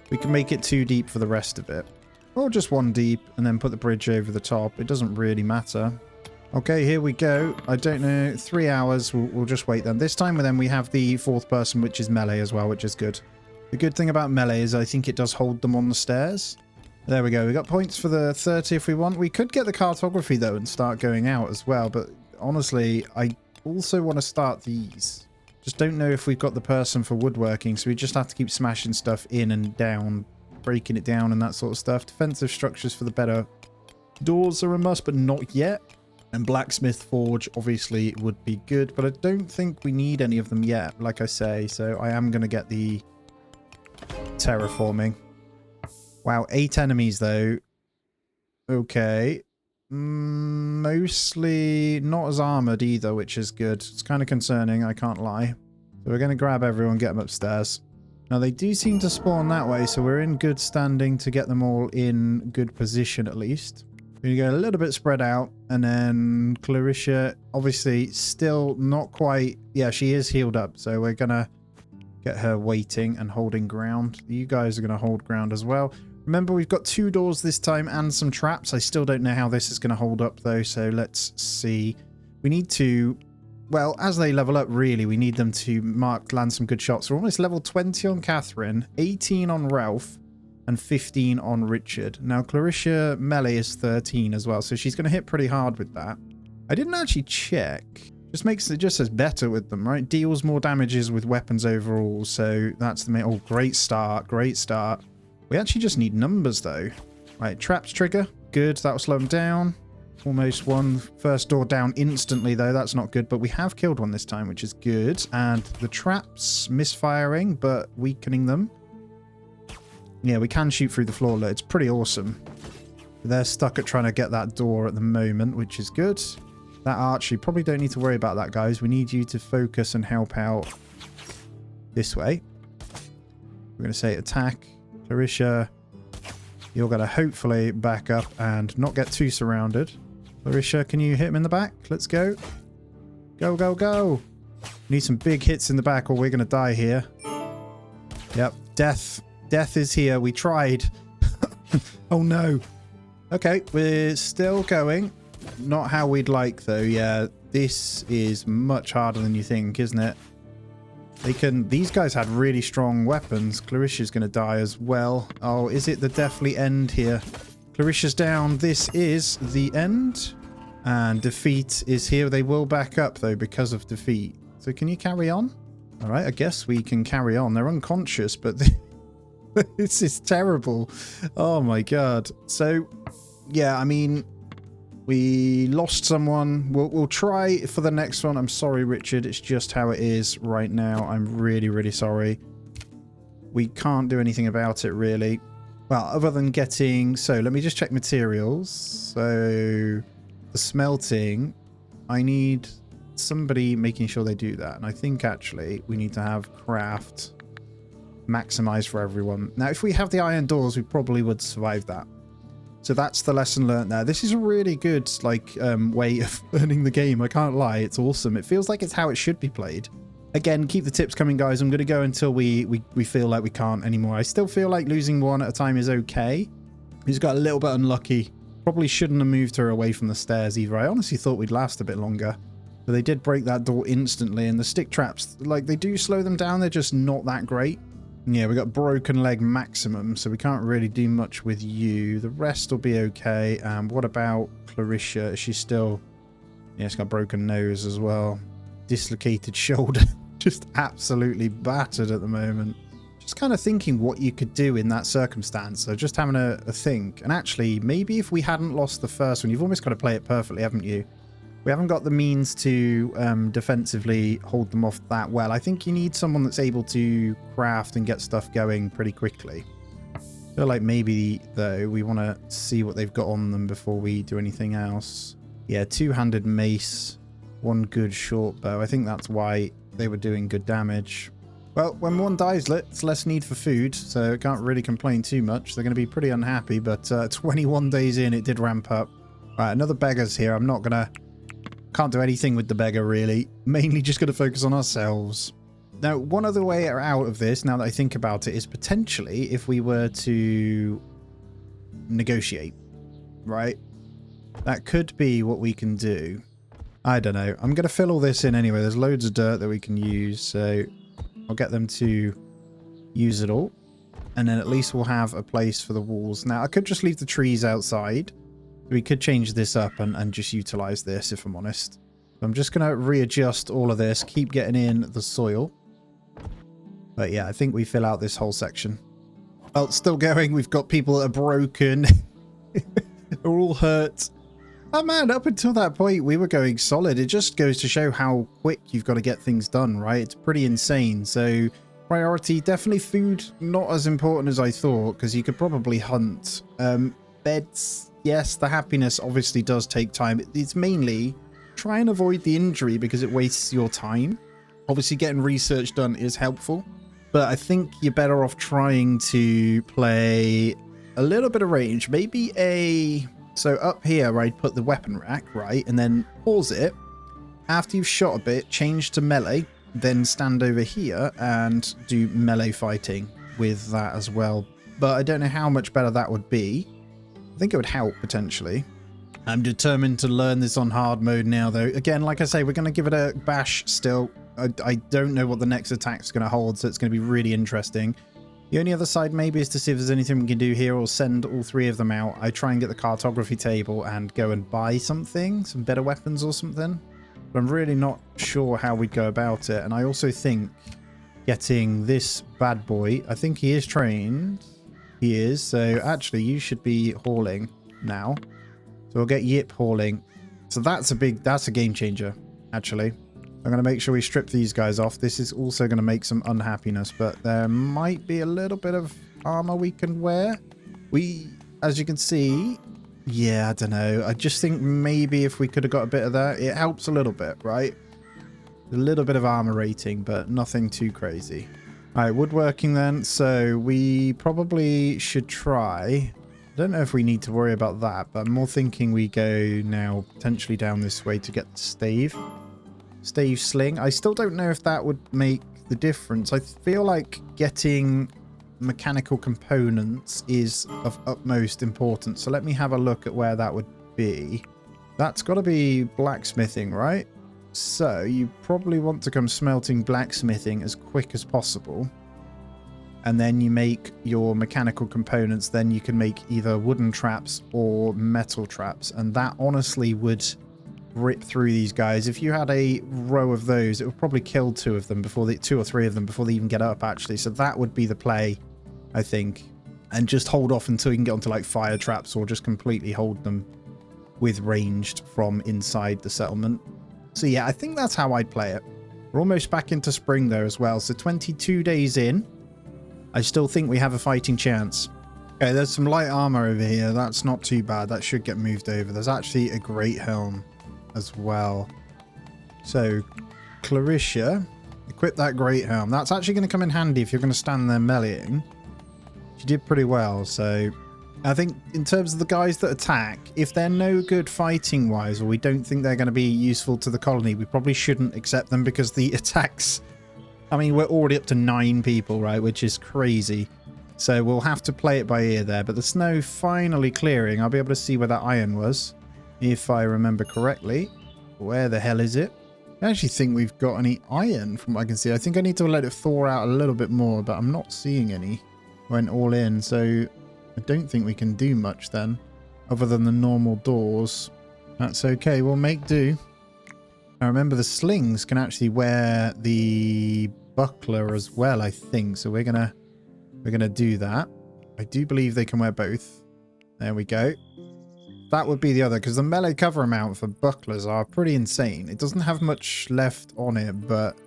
[SPEAKER 1] we can make it too deep for the rest of it. Or just one deep and then put the bridge over the top. It doesn't really matter. Okay, here we go. I don't know. 3 hours. We'll just wait then. This time then we have the fourth person, which is melee as well, which is good. The good thing about melee is I think it does hold them on the stairs. There we go. We got points for the 30 if we want. We could get the cartography though and start going out as well. But honestly, I also want to start these. Just don't know if we've got the person for woodworking. So we just have to keep smashing stuff in and down, breaking it down and that sort of stuff. Defensive structures for the better doors are a must, but not yet. And blacksmith forge obviously would be good, but I don't think we need any of them yet, like I say. So I am going to get the terraforming. Wow, 8 enemies though. Okay. Mostly not as armored either, which is good. It's kind of concerning, I can't lie. So we're going to grab everyone, get them upstairs. Now they do seem to spawn that way, so we're in good standing to get them all in good position at least. We're going to go a little bit spread out, and then Clarissa, obviously still not quite... Yeah, she is healed up, so we're going to get her waiting and holding ground. You guys are going to hold ground as well. Remember, we've got 2 doors this time and some traps. I still don't know how this is going to hold up, though, so let's see. We need to... Well, as they level up, really, we need them to land some good shots. We're almost level 20 on Catherine, 18 on Ralph, and 15 on Richard. Now, Clarissa melee is 13 as well, so she's going to hit pretty hard with that. I didn't actually check. Just says better with them, right? Deals more damages with weapons overall, so that's the main... Oh, great start, great start. We actually just need numbers, though. Right, traps trigger. Good, that'll slow them down. Almost one. First door down instantly, though. That's not good, but we have killed one this time, which is good. And the traps misfiring, but weakening them. Yeah, we can shoot through the floor. It's pretty awesome. They're stuck at trying to get that door at the moment, which is good. That arch, you probably don't need to worry about that, guys. We need you to focus and help out this way. We're going to say attack. Clarissa, you're going to hopefully back up and not get too surrounded. Clarissa, can you hit him in the back? Let's go. Go, go, go. Need some big hits in the back or we're going to die here. Yep, death. Death is here. We tried. Oh, no. Okay, we're still going. Not how we'd like, though. Yeah, this is much harder than you think, isn't it? These guys had really strong weapons. Clarissa's going to die as well. Oh, is it the deathly end here? Clarissa's down. This is the end. And defeat is here. They will back up, though, because of defeat. So can you carry on? All right, I guess we can carry on. They're unconscious, but this is terrible. Oh, my God. So, yeah, I mean... We lost someone. We'll try for the next one. I'm sorry, Richard. It's just how it is right now. I'm really, really sorry. We can't do anything about it, really. Well, other than getting... So, let me just check materials. So, the smelting, I need somebody making sure they do that. And I think, actually, we need to have craft maximized for everyone. Now, if we have the iron doors, we probably would survive that. So that's the lesson learned there. This is a really good way of learning the game. I can't lie. It's awesome. It feels like it's how it should be played. Again, keep the tips coming, guys. I'm going to go until we feel like we can't anymore. I still feel like losing one at a time is okay. He's got a little bit unlucky. Probably shouldn't have moved her away from the stairs either. I honestly thought we'd last a bit longer. But they did break that door instantly. And the stick traps, like, they do slow them down. They're just not that great. Yeah, we got broken leg maximum, so we can't really do much with you. The rest will be okay. What about Clarissa? Is she still... Yeah, she's got broken nose as well. Dislocated shoulder. Just absolutely battered at the moment. Just kind of thinking what you could do in that circumstance. So just having a think. And actually, maybe if we hadn't lost the first one, you've almost got to play it perfectly, haven't you? We haven't got the means to defensively hold them off that well. I think you need someone that's able to craft and get stuff going pretty quickly. I feel like maybe, though, we want to see what they've got on them before we do anything else. Yeah, two-handed mace, one good short bow. I think that's why they were doing good damage. Well, when one dies, it's less need for food, so I can't really complain too much. They're going to be pretty unhappy, but 21 days in, it did ramp up. Right, another beggar's here. I'm not going to... Can't do anything with the beggar, really. Mainly just going to focus on ourselves. Now, one other way out of this, now that I think about it, is potentially if we were to negotiate, right? That could be what we can do. I don't know. I'm going to fill all this in anyway. There's loads of dirt that we can use, so I'll get them to use it all. And then at least we'll have a place for the walls. Now, I could just leave the trees outside. We could change this up and just utilize this, if I'm honest. I'm just going to readjust all of this, keep getting in the soil. But yeah, I think we fill out this whole section. Well, it's still going. We've got people that are broken. They're all hurt. Oh man, up until that point, we were going solid. It just goes to show how quick you've got to get things done, right? It's pretty insane. So priority, definitely food, not as important as I thought, because you could probably hunt. Beds, yes, the happiness obviously does take time. It's mainly try and avoid the injury because it wastes your time. Obviously getting research done is helpful, but I think you're better off trying to play a little bit of range. Maybe so up here, I'd put the weapon rack, right? And then pause it. After you've shot a bit, change to melee, then stand over here and do melee fighting with that as well. But I don't know how much better that would be. I think it would help potentially. I'm determined to learn this on hard mode now, though. Again, like I say, we're going to give it a bash still. I don't know what the next attack's going to hold, so it's going to be really interesting. The only other side maybe is to see if there's anything we can do here or send all three of them out. I try and get the cartography table and go and buy something, some better weapons or something. But I'm really not sure how we'd go about it. And I also think getting this bad boy, I think he is trained. He is. So actually, you should be hauling now. So we'll get Yip hauling. So that's a game changer, actually. I'm going to make sure we strip these guys off. This is also going to make some unhappiness, but there might be a little bit of armor we can wear. As you can see, yeah, I don't know. I just think maybe if we could have got a bit of that, it helps a little bit, right? A little bit of armor rating, but nothing too crazy. All right, woodworking then. So we probably should try. I don't know if we need to worry about that, but I'm more thinking we go now potentially down this way to get the stave. Stave sling. I still don't know if that would make the difference. I feel like getting mechanical components is of utmost importance. So let me have a look at where that would be. That's got to be blacksmithing, right? So you probably want to come smelting blacksmithing as quick as possible. And then you make your mechanical components. Then you can make either wooden traps or metal traps. And that honestly would rip through these guys. If you had a row of those, it would probably kill two or three of them before they even get up, actually. So that would be the play, I think. And just hold off until you can get onto like fire traps, or just completely hold them with ranged from inside the settlement. So yeah, I think that's how I'd play it. We're almost back into spring though as well. So 22 days in, I still think we have a fighting chance. Okay, there's some light armor over here. That's not too bad. That should get moved over. There's actually a great helm as well. So Clarissa, equip that great helm. That's actually going to come in handy if you're going to stand there meleeing. She did pretty well. So I think in terms of the guys that attack, if they're no good fighting wise, or we don't think they're going to be useful to the colony, we probably shouldn't accept them, because the attacks, I mean, we're already up to 9 people, right, which is crazy. So we'll have to play it by ear there. But the snow finally clearing. I'll be able to see where that iron was, if I remember correctly. Where the hell is it? I actually think we've got any iron from what I can see. I think I need to let it thaw out a little bit more, but I'm not seeing any. Went all in, so I don't think we can do much then, other than the normal doors. That's okay, we'll make do. Now remember, the slings can actually wear the buckler as well, I think. So we're gonna do that. I do believe they can wear both. There we go. That would be the other, because the melee cover amount for bucklers are pretty insane. It doesn't have much left on it, but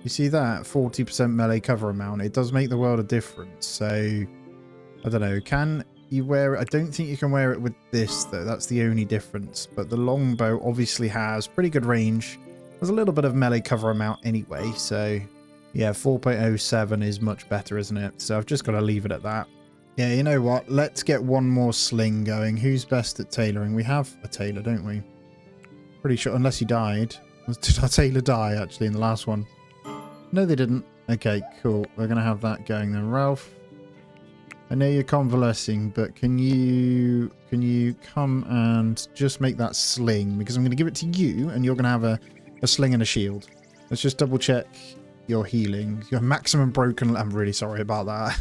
[SPEAKER 1] you see that 40% melee cover amount, it does make the world of difference. So I don't know, can you wear it? I don't think you can wear it with this though. That's the only difference. But the longbow obviously has pretty good range. There's a little bit of melee cover amount anyway, so yeah, 4.07 is much better, isn't it? So I've just got to leave it at that. Yeah, you know what? Let's get one more sling going. Who's best at tailoring? We have a tailor, don't we? Pretty sure, unless he died. Did our tailor die, actually, in the last one? No, they didn't. Okay, cool. We're going to have that going then. Ralph, I know you're convalescing, but can you come and just make that sling? Because I'm going to give it to you, and you're going to have a sling and a shield. Let's just double check your healing. Your maximum broken... I'm really sorry about that.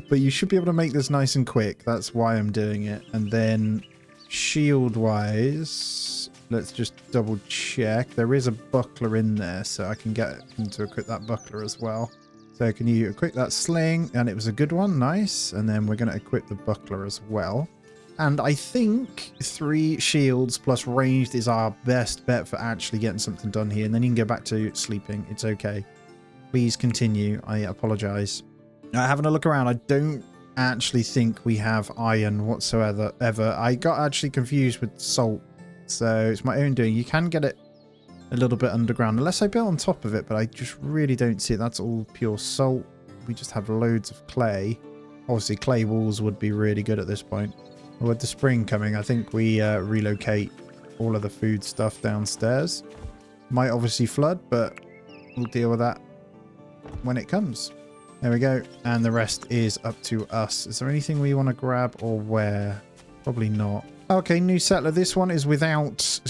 [SPEAKER 1] But you should be able to make this nice and quick. That's why I'm doing it. And then shield-wise, let's just double check. There is a buckler in there, so I can get him to equip that buckler as well. So can you equip that sling? And it was a good one. Nice. And then we're going to equip the buckler as well. And I think 3 shields plus ranged is our best bet for actually getting something done here. And then you can go back to sleeping. It's okay. Please continue. I apologize. Having a look around, I don't actually think we have iron whatsoever. I got actually confused with salt. So it's my own doing. You can get it a little bit underground, unless I built on top of it, but I just really don't see it. That's all pure salt. We just have loads of clay. Obviously, clay walls would be really good at this point. With the spring coming, I think we relocate all of the food stuff downstairs. Might obviously flood, but we'll deal with that when it comes. There we go. And the rest is up to us. Is there anything we want to grab or wear? Probably not. Okay, new settler. This one is without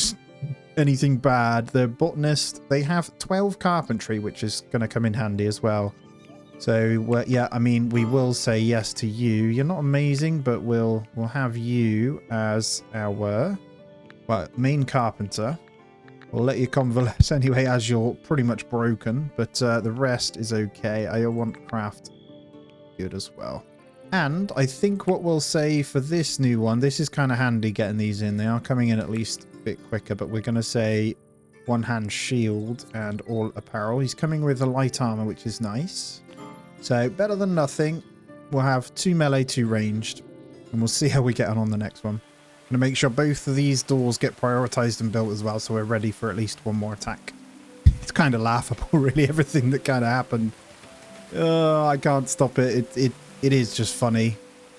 [SPEAKER 1] anything bad. The botanist, they have 12 carpentry, which is going to come in handy as well. So, yeah, I mean, we will say yes to you. You're not amazing, but we'll have you as our main carpenter. We'll let you convalesce anyway, as you're pretty much broken, but the rest is okay. I want craft good as well. And I think what we'll say for this new one, this is kind of handy getting these in. They are coming in at least a bit quicker, but we're going to say one-hand shield and all apparel. He's coming with a light armor, which is nice. So better than nothing. We'll have 2 melee, 2 ranged, and we'll see how we get on the next one. I'm going to make sure both of these doors get prioritized and built as well, so we're ready for at least one more attack. It's kind of laughable, really, everything that kind of happened. I can't stop it. It is just funny.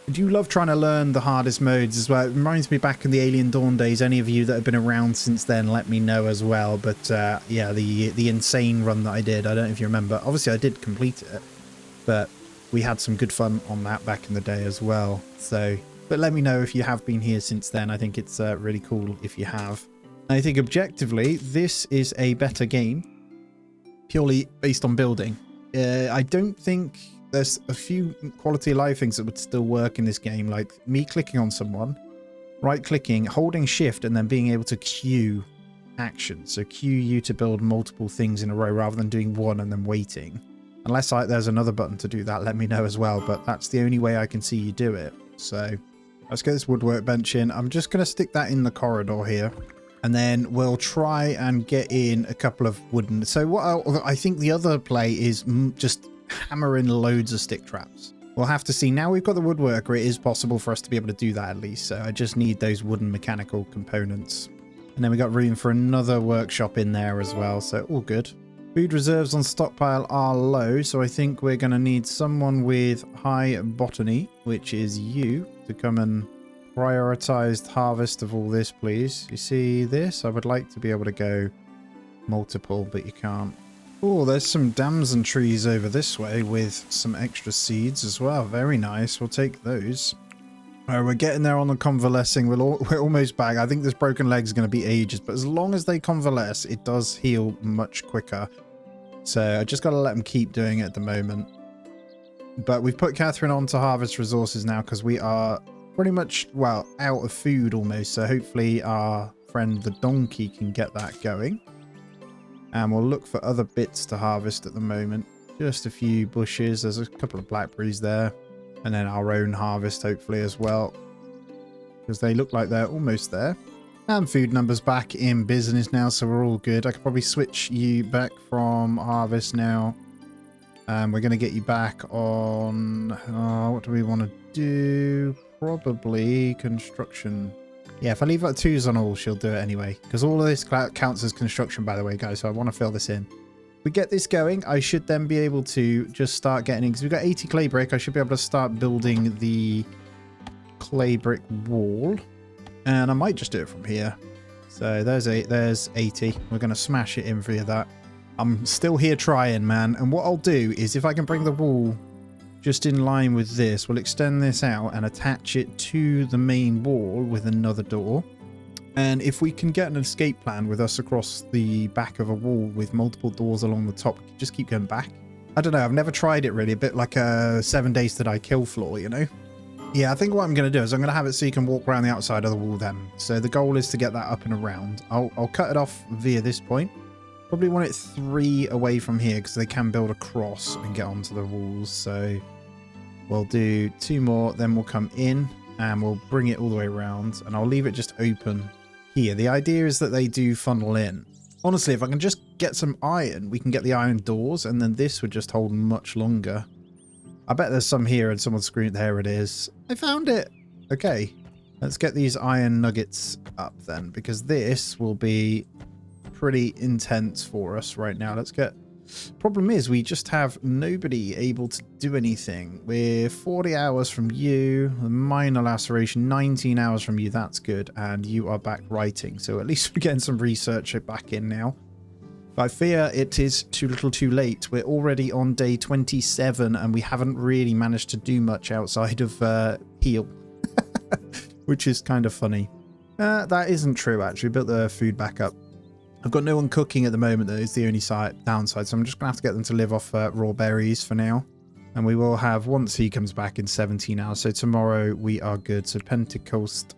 [SPEAKER 1] I do love trying to learn the hardest modes as well. It reminds me back in the Alien Dawn days. Any of you that have been around since then, let me know as well. But yeah, the insane run that I did, I don't know if you remember. Obviously, I did complete it, but we had some good fun on that back in the day as well. So... but let me know if you have been here since then. I think it's really cool if you have. I think objectively, this is a better game, purely based on building. I don't think there's a few quality of life things that would still work in this game, like me clicking on someone, right-clicking, holding shift, and then being able to queue actions. So queue you to build multiple things in a row rather than doing one and then waiting. Unless there's another button to do that, let me know as well. But that's the only way I can see you do it. So... let's get this woodwork bench in. I'm just going to stick that in the corridor here. And then we'll try and get in a couple of wooden... so what I think the other play is just hammer in loads of stick traps. We'll have to see. Now we've got the woodworker, it is possible for us to be able to do that at least. So I just need those wooden mechanical components. And then we got room for another workshop in there as well. So all good. Food reserves on stockpile are low. So I think we're going to need someone with high botany, which is you, to come and prioritize harvest of all this, please. You see this? I would like to be able to go multiple, but you can't. Oh, there's some damson trees over this way with some extra seeds as well. Very nice. We'll take those. All right, we're getting there on the convalescing. We're almost back. I think this broken leg is going to be ages, but as long as they convalesce, it does heal much quicker. So I just got to let them keep doing it at the moment. But we've put Catherine on to harvest resources now because we are pretty much, well, out of food almost. So hopefully our friend the donkey can get that going. And we'll look for other bits to harvest at the moment. Just a few bushes. There's a couple of blackberries there. And then our own harvest hopefully as well. Because they look like they're almost there. And food numbers back in business now, so we're all good. I could probably switch you back from harvest now. And we're going to get you back on... what do we want to do? Probably construction. Yeah, if I leave that 2s on all, she'll do it anyway. Because all of this counts as construction, by the way, guys. So I want to fill this in. If we get this going, I should then be able to just start getting in. Because we've got 80 clay brick. I should be able to start building the clay brick wall. And I might just do it from here. So there's 80. We're going to smash it in for that. I'm still here trying, man. And what I'll do is if I can bring the wall just in line with this. We'll extend this out and attach it to the main wall with another door. And if we can get an escape plan with us across the back of a wall with multiple doors along the top, we can just keep going back. I don't know, I've never tried it really, a bit like a 7 Days to Die kill floor, you know? Yeah, I think what I'm going to do is I'm going to have it so you can walk around the outside of the wall then. So the goal is to get that up and around. I'll cut it off via this point. Probably want it 3 away from here because they can build across and get onto the walls. So we'll do 2 more, then we'll come in and we'll bring it all the way around. And I'll leave it just open here. The idea is that they do funnel in. Honestly, if I can just get some iron, we can get the iron doors and then this would just hold much longer. I bet there's some here and someone's screamed, there it is. I found it. Okay, let's get these iron nuggets up then, because this will be pretty intense for us right now. Let's get... Problem is, we just have nobody able to do anything. We're 40 hours from you, a minor laceration, 19 hours from you, that's good, and you are back writing, so at least we're getting some research back in now. But I fear it is too little too late. We're already on day 27 and we haven't really managed to do much outside of heal, which is kind of funny. That isn't true actually, built the food back up. I've got no one cooking at the moment, though, is the only downside. So I'm just going to have to get them to live off raw berries for now. And we will have, once he comes back in 17 hours. So tomorrow we are good. So Pentecost,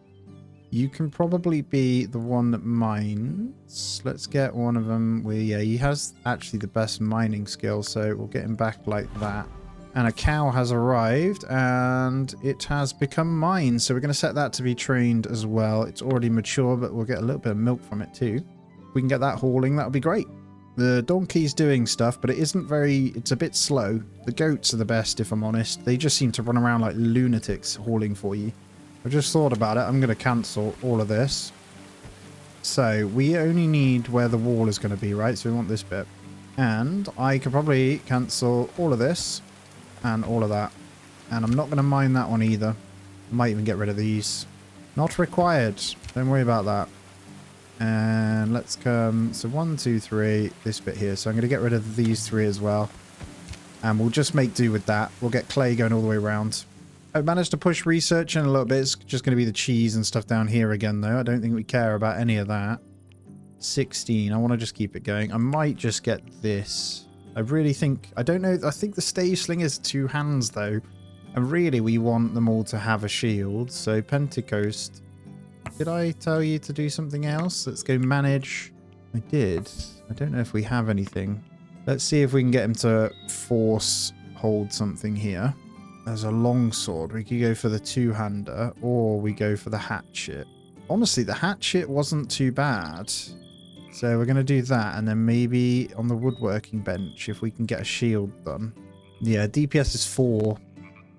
[SPEAKER 1] you can probably be the one that mines. Let's get one of them. Yeah, he has actually the best mining skill. So we'll get him back like that. And a cow has arrived and it has become mine. So we're going to set that to be trained as well. It's already mature, but we'll get a little bit of milk from it too. If we can get that hauling, that would be great. The donkey's doing stuff, but it's a bit slow. The goats are the best, if I'm honest. They just seem to run around like lunatics hauling for you. I've just thought about it. I'm going to cancel all of this. So we only need where the wall is going to be, right? So we want this bit. And I could probably cancel all of this and all of that. And I'm not going to mine that one either. I might even get rid of these. Not required. Don't worry about that. And let's come, so 1, 2, 3, this bit here. So I'm going to get rid of these 3 as well. And we'll just make do with that. We'll get clay going all the way around. I've managed to push research in a little bit. It's just going to be the cheese and stuff down here again, though. I don't think we care about any of that. 16. I want to just keep it going. I might just get this. I really think, I don't know. I think the stave sling is 2 hands, though. And really, we want them all to have a shield. So Pentecost. Did I tell you to do something else? Let's go manage. I did. I don't know if we have anything. Let's see if we can get him to force hold something here. There's a longsword. We could go for the 2-hander or we go for the hatchet. Honestly, the hatchet wasn't too bad. So we're going to do that. And then maybe on the woodworking bench, if we can get a shield done. Yeah, DPS is 4.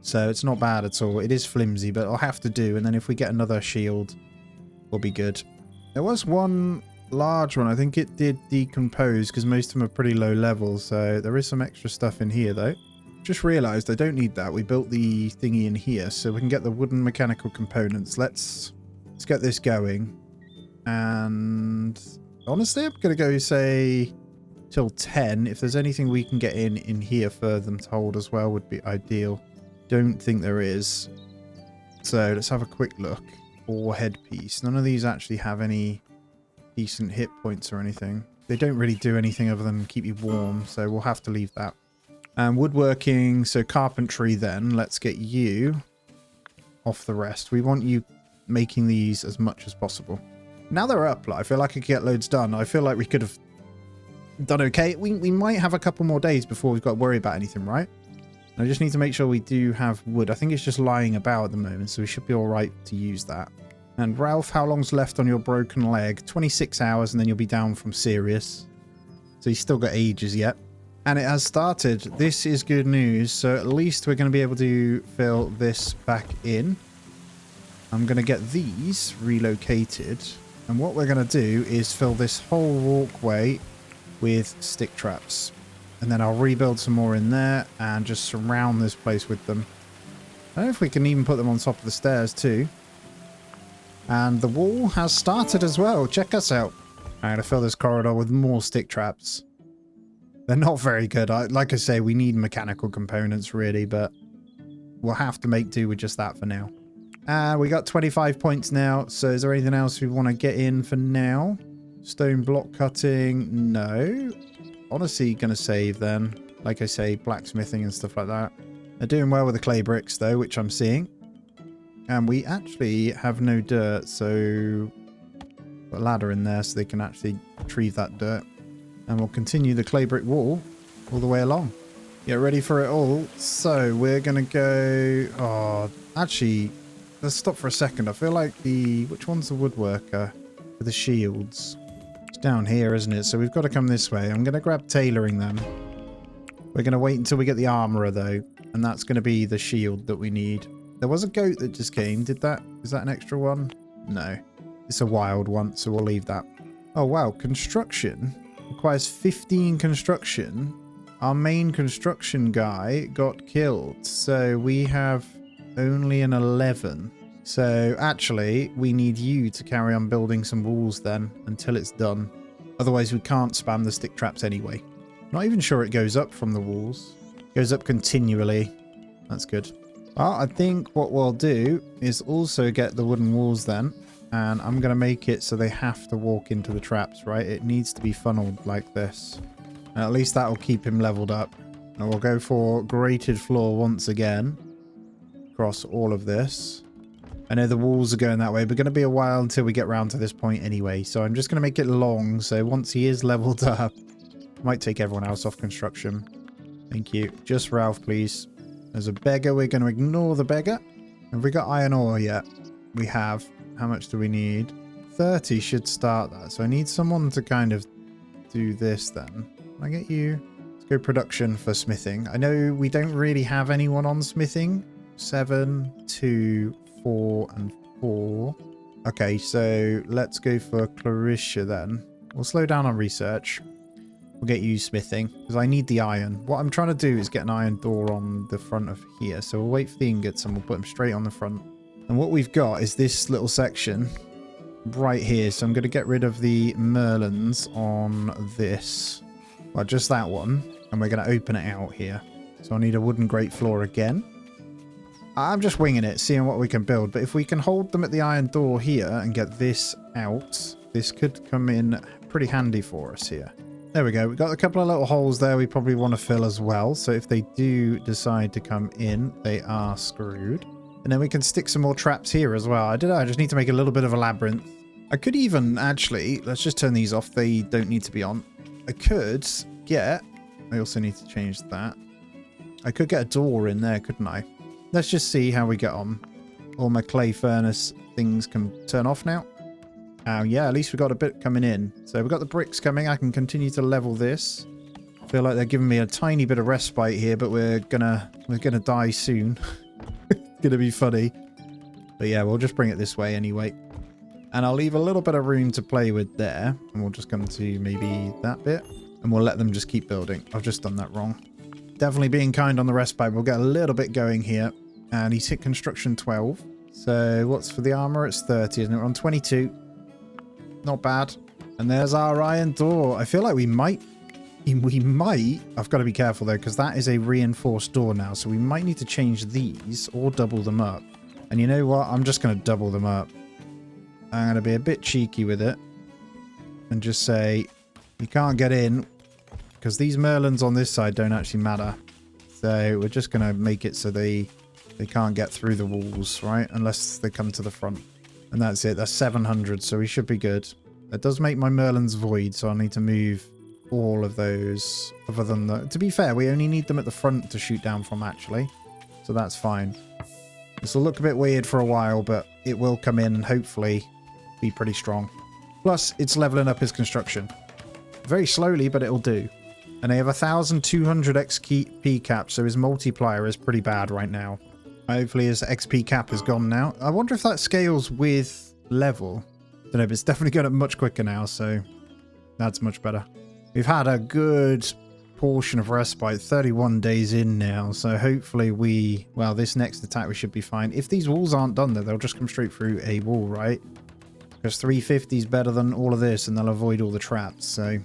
[SPEAKER 1] So it's not bad at all. It is flimsy, but I'll have to do. And then if we get another shield, will be good. There was one large one. I think it did decompose because most of them are pretty low level. So there is some extra stuff in here though. Just realized I don't need that. We built the thingy in here so we can get the wooden mechanical components. Let's get this going. And honestly, I'm going to go say till 10. If there's anything we can get in here for them to hold as well would be ideal. Don't think there is. So let's have a quick look. Or headpiece. None of these actually have any decent hit points or anything. They don't really do anything other than keep you warm, so we'll have to leave that. And woodworking, so carpentry then. Let's get you off the rest. We want you making these as much as possible. Now they're up, I feel like I could get loads done. I feel like we could have done okay. We might have a couple more days before we've got to worry about anything, right? I just need to make sure we do have wood. I think it's just lying about at the moment, so we should be all right to use that. And Ralph, how long's left on your broken leg? 26 hours, and then you'll be down from serious. So he's still got ages yet. And it has started. This is good news. So at least we're going to be able to fill this back in. I'm going to get these relocated. And what we're going to do is fill this whole walkway with stick traps. And then I'll rebuild some more in there and just surround this place with them. I don't know if we can even put them on top of the stairs too. And the wall has started as well. Check us out. I'm going to fill this corridor with more stick traps. They're not very good. Like I say, we need mechanical components really, but we'll have to make do with just that for now. We got 25 points now. So is there anything else we want to get in for now? Stone block cutting. No. Honestly, going to save then. Like I say, blacksmithing and stuff like that. They're doing well with the clay bricks though, which I'm seeing. And we actually have no dirt, so put a ladder in there so they can actually retrieve that dirt. And we'll continue the clay brick wall all the way along. Get ready for it all. So we're going to go... Oh, actually, let's stop for a second. I feel like the... Which one's the woodworker for the shields? It's down here, isn't it? So we've got to come this way. I'm going to grab tailoring them. We're going to wait until we get the armorer, though. And that's going to be the shield that we need. There was a goat that just came. Is that an extra one? No. It's a wild one, so we'll leave that. Oh, wow. Construction requires 15 construction. Our main construction guy got killed. So we have only an 11. So actually, we need you to carry on building some walls then until it's done. Otherwise, we can't spam the stick traps anyway. Not even sure it goes up from the walls. It goes up continually. That's good. Well, I think what we'll do is also get the wooden walls then. And I'm going to make it so they have to walk into the traps, right? It needs to be funneled like this. And at least that'll keep him leveled up. And we'll go for grated floor once again. Across all of this. I know the walls are going that way, but going to be a while until we get round to this point anyway. So I'm just going to make it long. So once he is leveled up, I might take everyone else off construction. Thank you. Just Ralph, please. There's a beggar. We're going to ignore the beggar. Have we got iron ore yet? We have. How much do we need? 30 should start that. So I need someone to kind of do this then. Can I get you? Let's go production for smithing. I know we don't really have anyone on smithing. 7, 2, 4, and 4. Okay, so let's go for Clarissa then. We'll slow down on research. We'll get you smithing because I need the iron. What I'm trying to do is get an iron door on the front of here. So we'll wait for the ingots and we'll put them straight on the front. And what we've got is this little section right here. So I'm going to get rid of the merlins on this. Well, just that one. And we're going to open it out here. So I need a wooden grate floor again. I'm just winging it, seeing what we can build. But if we can hold them at the iron door here and get this out, this could come in pretty handy for us here. There we go. We've got a couple of little holes there we probably want to fill as well. So if they do decide to come in, they are screwed. And then we can stick some more traps here as well. I don't know. I just need to make a little bit of a labyrinth. I could even actually, let's just turn these off. They don't need to be on. I could get, I also need to change that. I could get a door in there, couldn't I? Let's just see how we get on. All my clay furnace things can turn off now. Yeah, at least we got a bit coming in. So we've got the bricks coming. I can continue to level this. I feel like they're giving me a tiny bit of respite here, but we're gonna die soon. It's gonna be funny. But yeah, we'll just bring it this way anyway. And I'll leave a little bit of room to play with there. And we'll just come to maybe that bit. And we'll let them just keep building. I've just done that wrong. Definitely being kind on the respite. We'll get a little bit going here. And he's hit construction 12. So what's for the armor? It's 30, isn't it? We're on 22. Not bad. And there's our iron door. I feel like we might... I've got to be careful though, because that is a reinforced door now. So we might need to change these or double them up. And you know what? I'm just going to double them up. I'm going to be a bit cheeky with it. And just say, you can't get in. Because these merlins on this side don't actually matter. So we're just going to make it so they can't get through the walls, right? Unless they come to the front. And that's it. That's 700, so we should be good. That does make my merlins void, so I need to move all of those. Other than the... To be fair, we only need them at the front to shoot down from, actually. So that's fine. This will look a bit weird for a while, but it will come in and hopefully be pretty strong. Plus, it's leveling up his construction. Very slowly, but it'll do. And they have 1,200 XP cap, so his multiplier is pretty bad right now. Hopefully his XP cap is gone now. I wonder if that scales with level. Don't know, but it's definitely going up much quicker now, so that's much better. We've had a good portion of respite, 31 days in now, so hopefully well, this next attack we should be fine. If these walls aren't done though, they'll just come straight through a wall, right? Because 350 is better than all of this, and they'll avoid all the traps, so...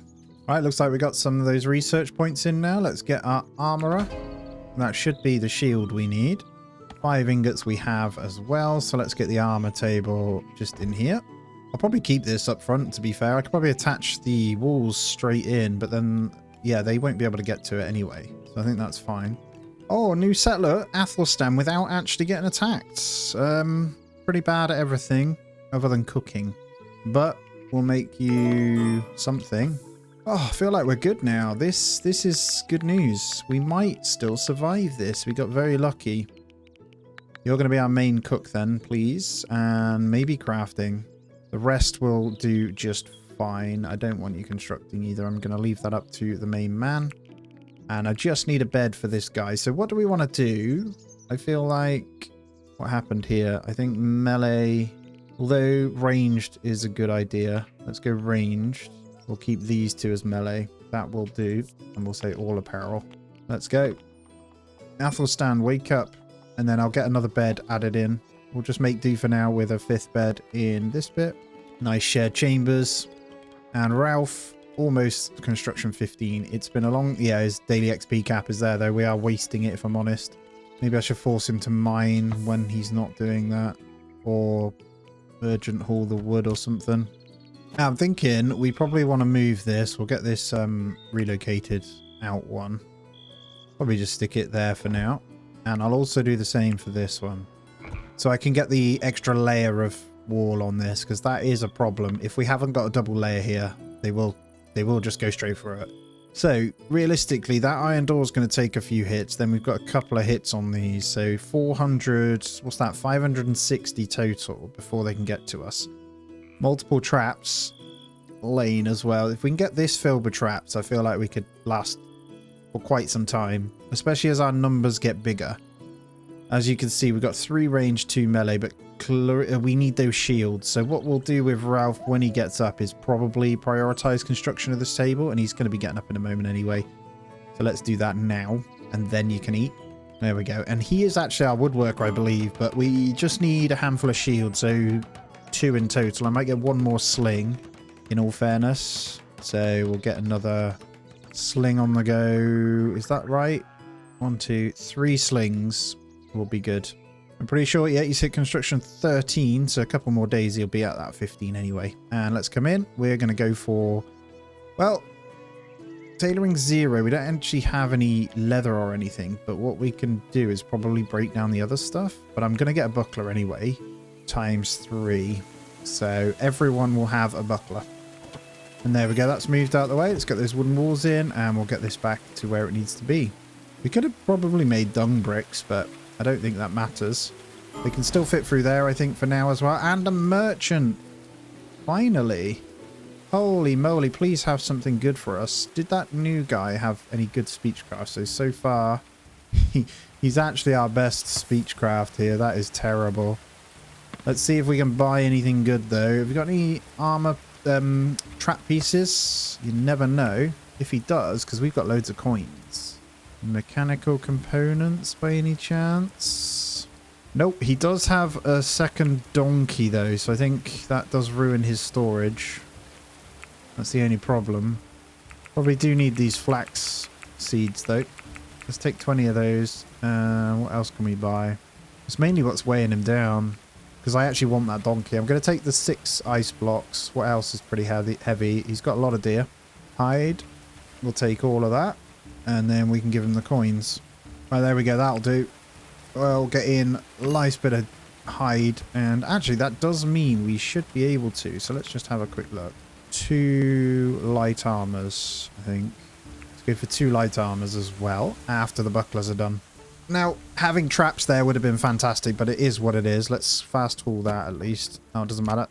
[SPEAKER 1] Right, looks like we got some of those research points in now. Let's get our armorer. That should be the shield we need. 5 ingots we have as well. So let's get the armor table just in here. I'll probably keep this up front, to be fair. I could probably attach the walls straight in, but then, yeah, they won't be able to get to it anyway. So I think that's fine. Oh, new settler, Athelstan, without actually getting attacked. Pretty bad at everything other than cooking. But we'll make you something. Oh, I feel like we're good now. This is good news. We might still survive this. We got very lucky. You're going to be our main cook then, please. And maybe crafting. The rest will do just fine. I don't want you constructing either. I'm going to leave that up to the main man. And I just need a bed for this guy. So what do we want to do? I feel like... What happened here? I think melee... Although ranged is a good idea. Let's go ranged. We'll keep these two as melee. That will do. And we'll say all apparel. Let's go. Athelstan, wake up. And then I'll get another bed added in. We'll just make do for now with a 5th bed in this bit. Nice shared chambers. And Ralph, almost construction 15. It's been a long... Yeah, his daily XP cap is there, though. We are wasting it, if I'm honest. Maybe I should force him to mine when he's not doing that. Or urgent haul the wood or something. Now, I'm thinking we probably want to move this. We'll get this relocated out one. Probably just stick it there for now. And I'll also do the same for this one. So I can get the extra layer of wall on this, because that is a problem. If we haven't got a double layer here, they will just go straight for it. So realistically, that iron door is going to take a few hits. Then we've got a couple of hits on these. So 400, what's that? 560 total before they can get to us. Multiple traps, lane as well. If we can get this filled with traps, I feel like we could last for quite some time, especially as our numbers get bigger. As you can see, we've got 3 range, 2 melee, but we need those shields. So what we'll do with Ralph when he gets up is probably prioritize construction of this table, and he's going to be getting up in a moment anyway. So let's do that now, and then you can eat. There we go. And he is actually our woodworker, I believe, but we just need a handful of shields, so 2 in total. I might get 1 more sling, in all fairness. So we'll get another sling on the go. Is that right? 1, 2, 3 slings will be good. I'm pretty sure, yeah, he's hit construction 13, so a couple more days he'll be at that 15 anyway. And let's come in. We're going to go for, well, tailoring 0. We don't actually have any leather or anything, but what we can do is probably break down the other stuff. But I'm going to get a buckler anyway, times 3. So everyone will have a buckler. And there we go. That's moved out of the way. Let's get those wooden walls in, and we'll get this back to where it needs to be. We could have probably made dung bricks, but I don't think that matters. They can still fit through there, I think, for now as well. And a merchant. Finally. Holy moly, please have something good for us. Did that new guy have any good speechcraft? So far, he's actually our best speechcraft here. That is terrible. Let's see if we can buy anything good, though. Have we got any armor trap pieces? You never know. If he does, because we've got loads of coins. Mechanical components by any chance? Nope, he does have a second donkey though, so I think that does ruin his storage. That's the only problem. Probably do need these flax seeds though. Let's take 20 of those. What else can we buy? It's mainly what's weighing him down, because I actually want that donkey. I'm going to take the 6 ice blocks. What else is pretty heavy? He's got a lot of deer. Hide. We'll take all of that. And then we can give him the coins. Right, there we go. That'll do. We'll get in a nice bit of hide. And actually, that does mean we should be able to. So let's just have a quick look. 2 light armors, I think. Let's go for 2 light armors as well after the bucklers are done. Now, having traps there would have been fantastic, but it is what it is. Let's fast haul that at least. Oh, it doesn't matter.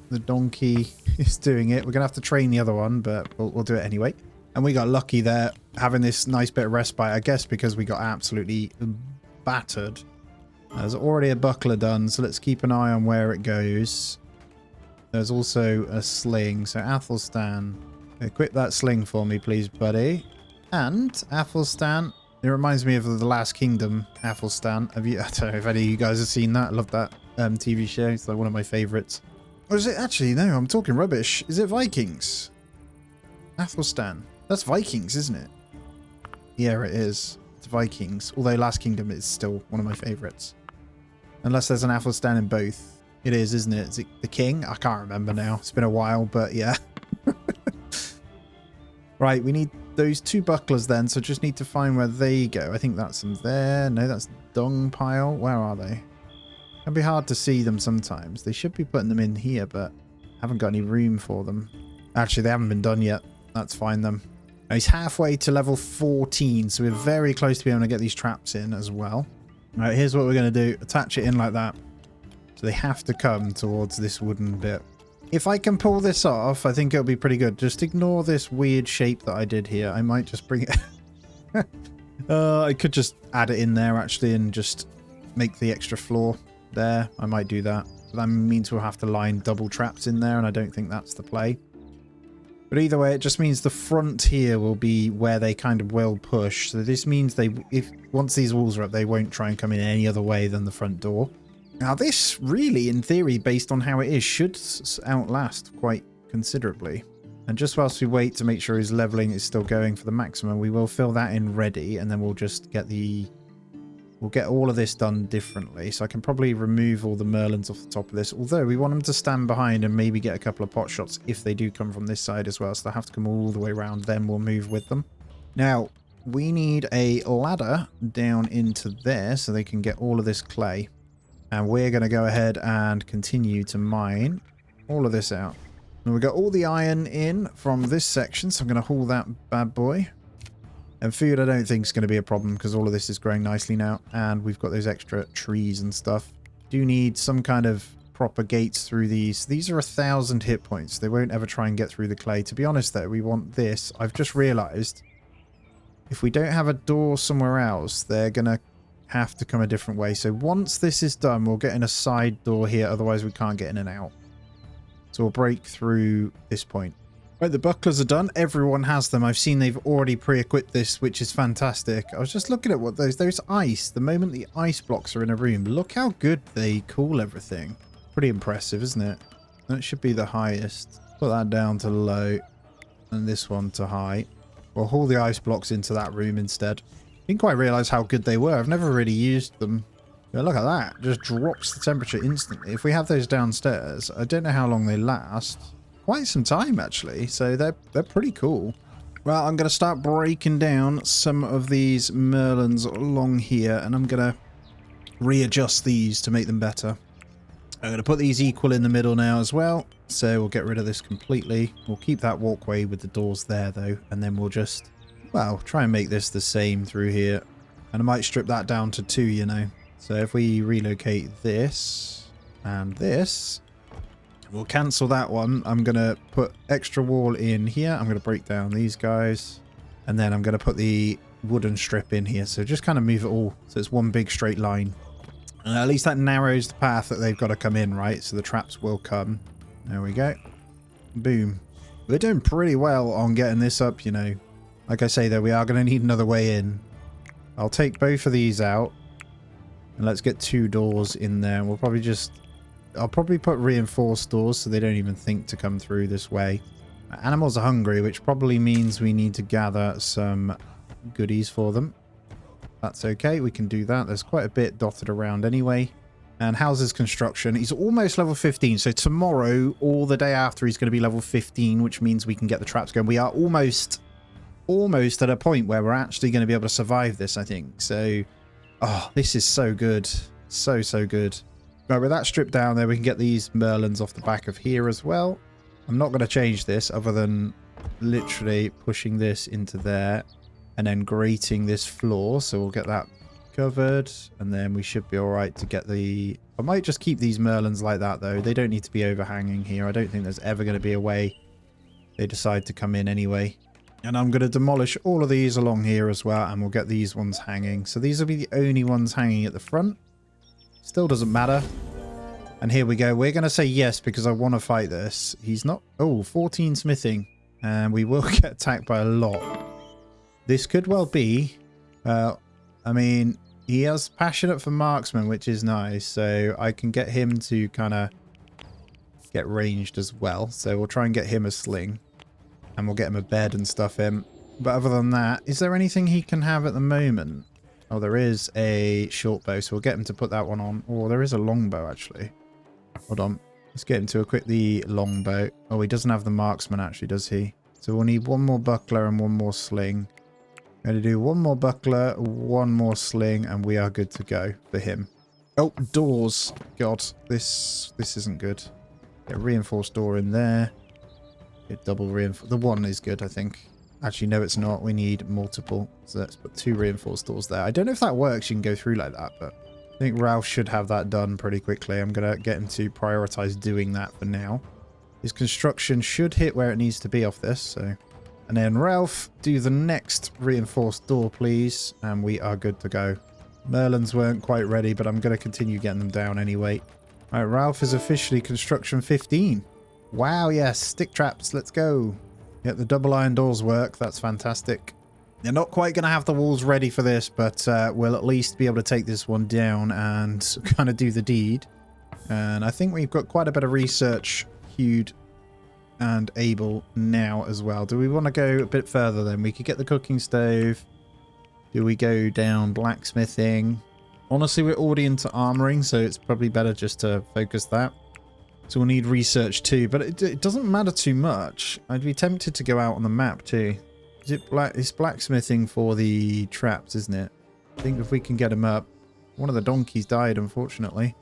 [SPEAKER 1] The donkey is doing it. We're going to have to train the other one, but we'll do it anyway. And we got lucky there, having this nice bit of respite, I guess, because we got absolutely battered. There's already a buckler done, so let's keep an eye on where it goes. There's also a sling, so Athelstan, equip that sling for me, please, buddy. And Athelstan, it reminds me of The Last Kingdom, Athelstan. I don't know if any of you guys have seen that. I love that TV show. It's like one of my favorites. Or is it actually? No, I'm talking rubbish. Is it Vikings? Athelstan. That's Vikings, isn't it? Yeah, it is. to Vikings. Although Last Kingdom is still one of my favourites. Unless there's an Athelstan in both. It is, isn't it? Is it the king? I can't remember now. It's been a while, but yeah. Right, we need those 2 bucklers then, so just need to find where they go. I think that's them there. No, that's dung pile. Where are they? It can be hard to see them sometimes. They should be putting them in here, but haven't got any room for them. Actually, they haven't been done yet. That's fine then. Now, he's halfway to level 14, so we're very close to being able to get these traps in as well. All right, here's what we're going to do. Attach it in like that. So they have to come towards this wooden bit. If I can pull this off, I think it'll be pretty good. Just ignore this weird shape that I did here. I might just bring it... I could just add it in there, actually, and just make the extra floor there. I might do that. But that means we'll have to line double traps in there, and I don't think that's the play. But either way, it just means the front here will be where they kind of will push. So this means once these walls are up, they won't try and come in any other way than the front door. Now this really, in theory, based on how it is, should outlast quite considerably. And just whilst we wait to make sure his leveling is still going for the maximum, we will fill that in ready, and then we'll just get we'll get all of this done differently. So I can probably remove all the merlins off the top of this, although we want them to stand behind and maybe get a couple of pot shots if they do come from this side as well. So they'll have to come all the way around, then we'll move with them. Now, we need a ladder down into there so they can get all of this clay. And we're going to go ahead and continue to mine all of this out. And we've got all the iron in from this section, so I'm going to haul that bad boy. And food I don't think is going to be a problem because all of this is growing nicely now. And we've got those extra trees and stuff. Do need some kind of proper gates through these. These are 1,000 hit points. They won't ever try and get through the clay. To be honest though, we want this. I've just realised if we don't have a door somewhere else, they're going to have to come a different way. So once this is done, we'll get in a side door here. Otherwise we can't get in and out. So we'll break through this point. Right, the bucklers are done. Everyone has them. I've seen they've already pre-equipped this, which is fantastic. I was just looking at what those ice, the moment the ice blocks are in a room, look how good they cool everything. Pretty impressive, isn't it? That should be the highest. Put that down to low and this one to high. We'll haul the ice blocks into that room instead. Didn't quite realize how good they were. I've never really used them. Yeah, look at that. Just drops the temperature instantly. If we have those downstairs, I don't know how long they last. Quite some time, actually. So they're pretty cool. Well, I'm going to start breaking down some of these merlins along here, and I'm going to readjust these to make them better. I'm going to put these equal in the middle now as well. So we'll get rid of this completely. We'll keep that walkway with the doors there, though, and then we'll just, well, try and make this the same through here. And I might strip that down to 2, you know. So if we relocate this and this, we'll cancel that one. I'm going to put extra wall in here. I'm going to break down these guys. And then I'm going to put the wooden strip in here. So just kind of move it all so it's one big straight line. And at least that narrows the path that they've got to come in, right? So the traps will come. There we go. Boom. We're doing pretty well on getting this up, you know. Like I say, though, we are going to need another way in. I'll take both of these out. And let's get 2 doors in there. We'll probably just... I'll probably put reinforced doors so they don't even think to come through this way. Animals are hungry, which probably means we need to gather some goodies for them. That's okay. We can do that. There's quite a bit dotted around anyway. And houses construction. He's almost level 15. So tomorrow or the day after, he's going to be level 15, which means we can get the traps going. We are almost at a point where we're actually going to be able to survive this, I think. So... oh, this is so good. So good. Right, with that stripped down there, we can get these merlins off the back of here as well. I'm not going to change this other than literally pushing this into there and then grating this floor. So we'll get that covered and then we should be all right to get the... I might just keep these merlins like that, though. They don't need to be overhanging here. I don't think there's ever going to be a way they decide to come in anyway. And I'm going to demolish all of these along here as well, and we'll get these ones hanging. So these will be the only ones hanging at the front. Still doesn't matter. And here we go. We're going to say yes because I want to fight this. He's not... oh, 14 smithing. And we will get attacked by a lot. This could well be... I mean, he is passionate for marksman, which is nice. So I can get him to kind of get ranged as well. So we'll try and get him a sling. And we'll get him a bed and stuff in. But other than that, is there anything he can have at the moment? Oh, there is a short bow, so we'll get him to put that one on. Oh, there is a long bow, actually. Hold on. Let's get him to equip the long bow. Oh, he doesn't have the marksman, actually, does he? So we'll need one more buckler and one more sling. Going to do one more buckler, one more sling, and we are good to go for him. Oh, doors. God, this isn't good. Get a reinforced door in there. Get double reinforced. The one is good, I think. Actually, no, it's not. We need multiple. So let's put 2 reinforced doors there. I don't know if that works. You can go through like that, but I think Ralph should have that done pretty quickly. I'm going to get him to prioritize doing that for now. His construction should hit where it needs to be off this, so... And then Ralph, do the next reinforced door, please. And we are good to go. Merlins weren't quite ready, but I'm going to continue getting them down anyway. All right, Ralph is officially construction 15. Wow, yes, stick traps, let's go. Yep, the double iron doors work. That's fantastic. They're not quite going to have the walls ready for this, but we'll at least be able to take this one down and kind of do the deed. And I think we've got quite a bit of research queued and able now as well. Do we want to go a bit further then? We could get the cooking stove. Do we go down blacksmithing? Honestly, we're already into armoring, so it's probably better just to focus that. So we'll need research too, but it doesn't matter too much. I'd be tempted to go out on the map too. It's blacksmithing for the traps, isn't it? I think if we can get them up. One of the donkeys died, unfortunately.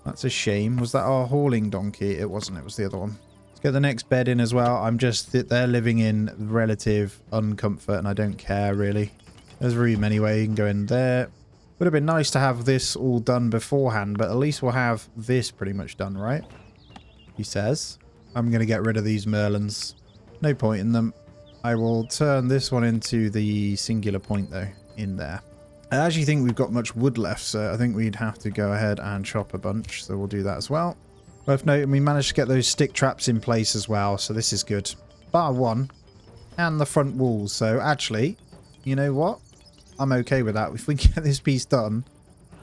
[SPEAKER 1] That's a shame. Was that our hauling donkey? It wasn't. It was the other one. Let's get the next bed in as well. I'm just they're living in relative uncomfort, and I don't care really. There's room anyway. You can go in there. Would have been nice to have this all done beforehand, but at least we'll have this pretty much done, right? He says. I'm going to get rid of these Merlins. No point in them. I will turn this one into the singular point, though, in there. I actually think we've got much wood left, so I think we'd have to go ahead and chop a bunch, so we'll do that as well. Worth noting, we managed to get those stick traps in place as well, so this is good. Bar one, and the front walls, so actually, you know what? I'm okay with that. If we get this piece done...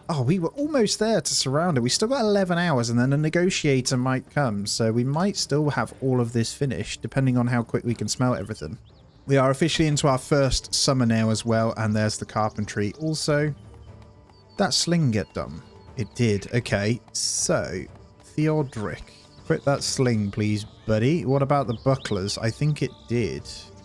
[SPEAKER 1] Oh, we were almost there to surround it. We still got 11 hours, and then a negotiator might come, so we might still have all of this finished, depending on how quick we can smelt everything. We are officially into our first summer now as well, and there's the carpentry. Also, that sling get done? It did. Okay, so, Theodoric, quit that sling, please, buddy. What about the bucklers? I think it did.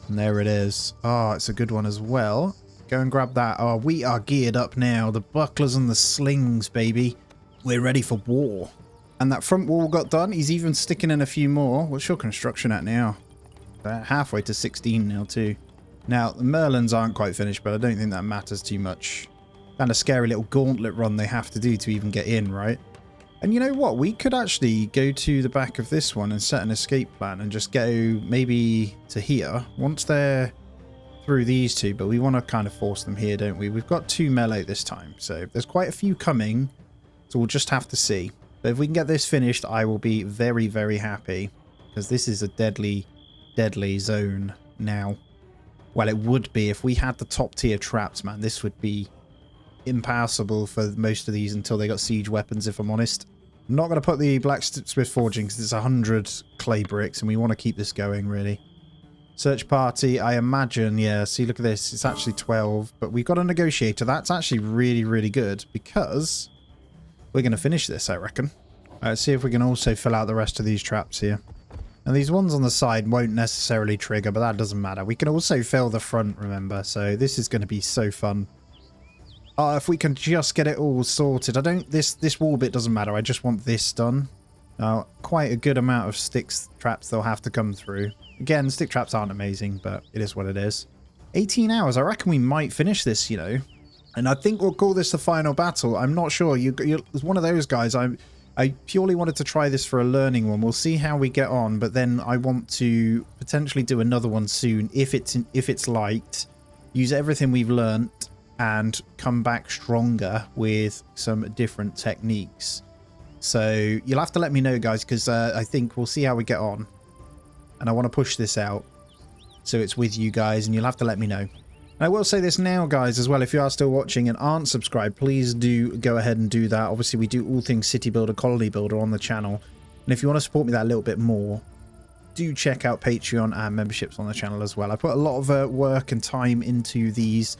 [SPEAKER 1] And there it is. Oh, it's a good one as well. Go and grab that. Oh, we are geared up now. The bucklers and the slings, baby. We're ready for war. And that front wall got done. He's even sticking in a few more. What's your construction at now? Halfway to 16 now too. Now, the Merlins aren't quite finished, but I don't think that matters too much. Kind of scary little gauntlet run they have to do to even get in, right? And you know what? We could actually go to the back of this one and set an escape plan and just go maybe to here. Once they're through these two, but we want to kind of force them here, don't we? We've got 2 melee this time, so there's quite a few coming, so we'll just have to see. But if we can get this finished, I will be very, very happy, because this is a deadly zone now. Well, it would be if we had the top tier traps, man. This would be impassable for most of these until they got siege weapons, if I'm honest. I'm not going to put the blacksmith forging because it's 100 clay bricks and we want to keep this going, really. Search party, I imagine, yeah, see, look at this. It's actually 12, but we've got a negotiator. That's actually really, really good because we're going to finish this, I reckon. Let's see if we can also fill out the rest of these traps here. And these ones on the side won't necessarily trigger, but that doesn't matter. We can also fill the front, remember, so this is going to be so fun. If we can just get it all sorted. This wall bit doesn't matter. I just want this done. Quite a good amount of sticks traps they'll have to come through. Again, stick traps aren't amazing, but it is what it is. 18 hours. I reckon we might finish this, you know. And I think we'll call this the final battle. I'm not sure. You're one of those guys. I purely wanted to try this for a learning one. We'll see how we get on, but then I want to potentially do another one soon if it's liked. Use everything we've learnt and come back stronger with some different techniques. So you'll have to let me know, guys, because I think we'll see how we get on. And I want to push this out so it's with you guys, and you'll have to let me know. And I will say this now, guys, as well. If you are still watching and aren't subscribed, please do go ahead and do that. Obviously, we do all things City Builder, Colony Builder on the channel. And if you want to support me that a little bit more, do check out Patreon and memberships on the channel as well. I put a lot of work and time into these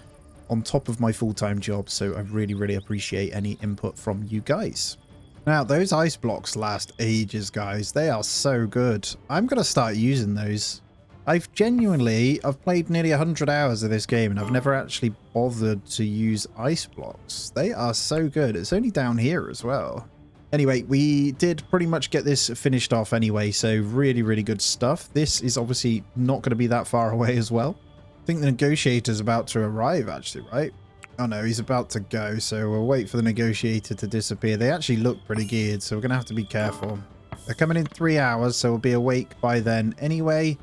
[SPEAKER 1] on top of my full-time job, so I really, really appreciate any input from you guys. Now, those ice blocks last ages, guys. They are so good. I'm going to start using those. I've played nearly 100 hours of this game and I've never actually bothered to use ice blocks. They are so good. It's only down here as well. Anyway, we did pretty much get this finished off anyway, so really, really good stuff. This is obviously not going to be that far away as well. I think the negotiator's about to arrive actually, right? Oh no, he's about to go, so we'll wait for the negotiator to disappear. They actually look pretty geared, so we're going to have to be careful. They're coming in 3 hours, so we'll be awake by then anyway.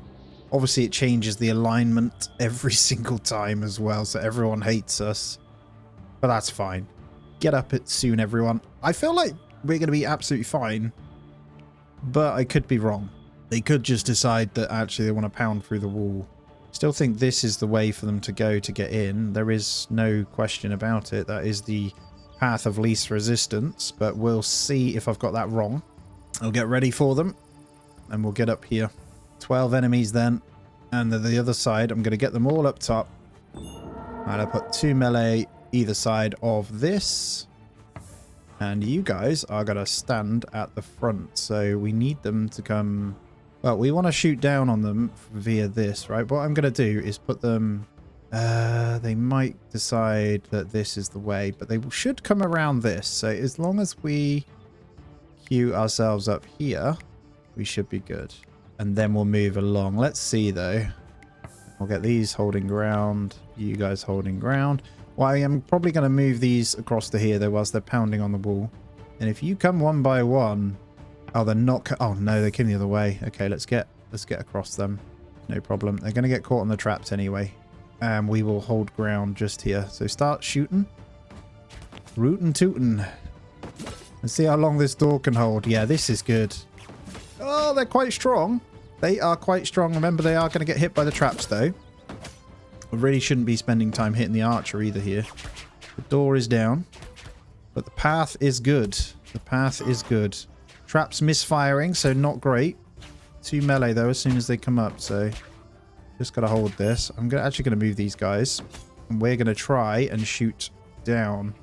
[SPEAKER 1] Obviously, it changes the alignment every single time as well, so everyone hates us. But that's fine. Get up it soon, everyone. I feel like we're going to be absolutely fine, but I could be wrong. They could just decide that actually they want to pound through the wall. Still think this is the way for them to go to get in. There is no question about it. That is the path of least resistance, but we'll see if I've got that wrong. I'll get ready for them, and we'll get up here. 12 enemies then, and then the other side, I'm going to get them all up top. And I put 2 melee either side of this. And you guys are going to stand at the front. So we need them to come... Well, we want to shoot down on them via this, right? What I'm going to do is put them... they might decide that this is the way, but they should come around this. So as long as we queue ourselves up here, we should be good. And then we'll move along. Let's see, though. We'll get these holding ground. You guys holding ground. Well, I am probably going to move these across to here, though, whilst they're pounding on the wall. And if you come one by one... Oh, they're not... Oh, no, they came the other way. Okay, let's get across them. No problem. They're going to get caught on the traps anyway. And we will hold ground just here. So start shooting. Rootin' tootin'. Let's see how long this door can hold. Yeah, this is good. Oh, they're quite strong. They are quite strong. Remember, they are going to get hit by the traps, though. I really shouldn't be spending time hitting the archer either here. The door is down. But the path is good. The path is good. Traps misfiring, so not great. 2 melee, though, as soon as they come up. So just got to hold this. I'm actually going to move these guys. And we're going to try and shoot down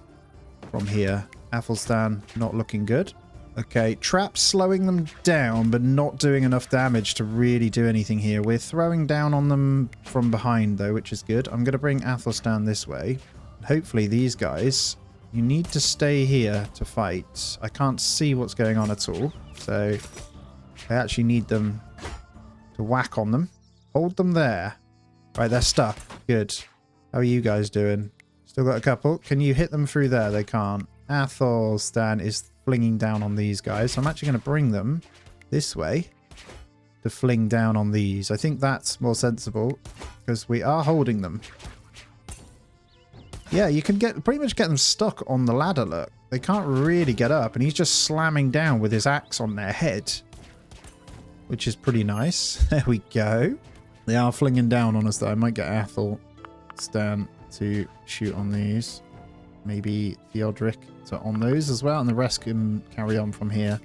[SPEAKER 1] from here. Athelstan not looking good. Okay, traps slowing them down, but not doing enough damage to really do anything here. We're throwing down on them from behind, though, which is good. I'm going to bring Athelstan this way. Hopefully these guys, you need to stay here to fight. I can't see what's going on at all, so I actually need them to whack on them. Hold them there. Right, they're stuck. Good. How are you guys doing? Still got a couple. Can you hit them through there? They can't. Athelstan is flinging down on these guys. So I'm actually going to bring them this way to fling down on these. I think that's more sensible because we are holding them. Yeah, you can pretty much get them stuck on the ladder, look. They can't really get up and he's just slamming down with his axe on their head, which is pretty nice. There we go. They are flinging down on us though. I might get Athelstan to shoot on these. Maybe Theodoric to on those as well, and the rest can carry on from here.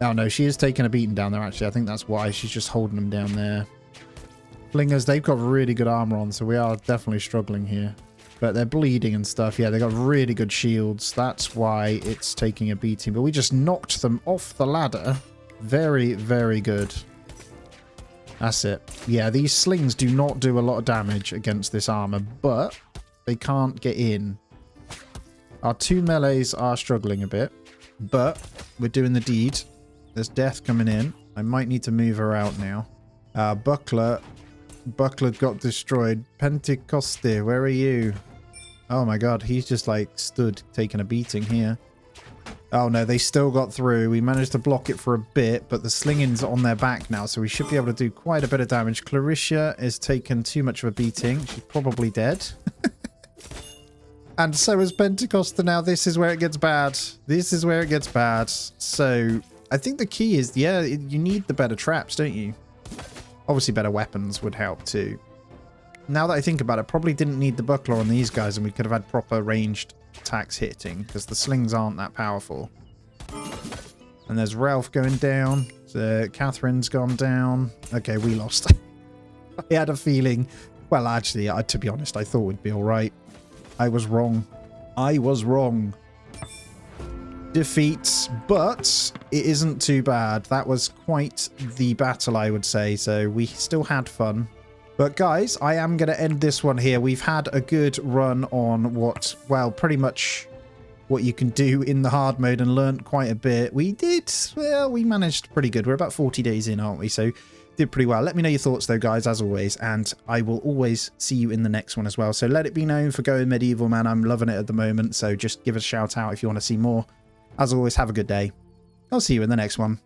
[SPEAKER 1] Oh no, she is taking a beating down there actually. I think that's why she's just holding them down there. Flingers, they've got really good armor on, so we are definitely struggling here. But they're bleeding and stuff. Yeah, they've got really good shields. That's why it's taking a beating. But we just knocked them off the ladder. Very, very good. That's it. Yeah, these slings do not do a lot of damage against this armor, but they can't get in. Our 2 melees are struggling a bit, but we're doing the deed. There's death coming in. I might need to move her out now. Buckler got destroyed. Pentecoste, where are you? Oh my god, he's just like stood taking a beating here. Oh no, they still got through. We managed to block it for a bit, but the slinging's on their back now, so we should be able to do quite a bit of damage. Clarissa has taken too much of a beating. She's probably dead. And so is Pentecoste now. This is where it gets bad. This is where it gets bad. So I think the key is, yeah, you need the better traps, don't you? Obviously better weapons would help too. Now that I think about it, probably didn't need the buckler on these guys and we could have had proper ranged attacks hitting because the slings aren't that powerful. And there's Ralph going down. So Catherine's gone down. Okay, we lost. I had a feeling Well, actually, to be honest, I thought we'd be all right. I was wrong. I was wrong. Defeats, but it isn't too bad. That was quite the battle, I would say. So we still had fun. But guys, I am going to end this one here. We've had a good run on what, well, pretty much what you can do in the hard mode and learnt quite a bit. We did, well, we managed pretty good. We're about 40 days in, aren't we? So did pretty well. Let me know your thoughts though, guys, as always. And I will always see you in the next one as well. So let it be known for Going Medieval, man. I'm loving it at the moment. So just give us a shout out if you want to see more. As always, have a good day. I'll see you in the next one.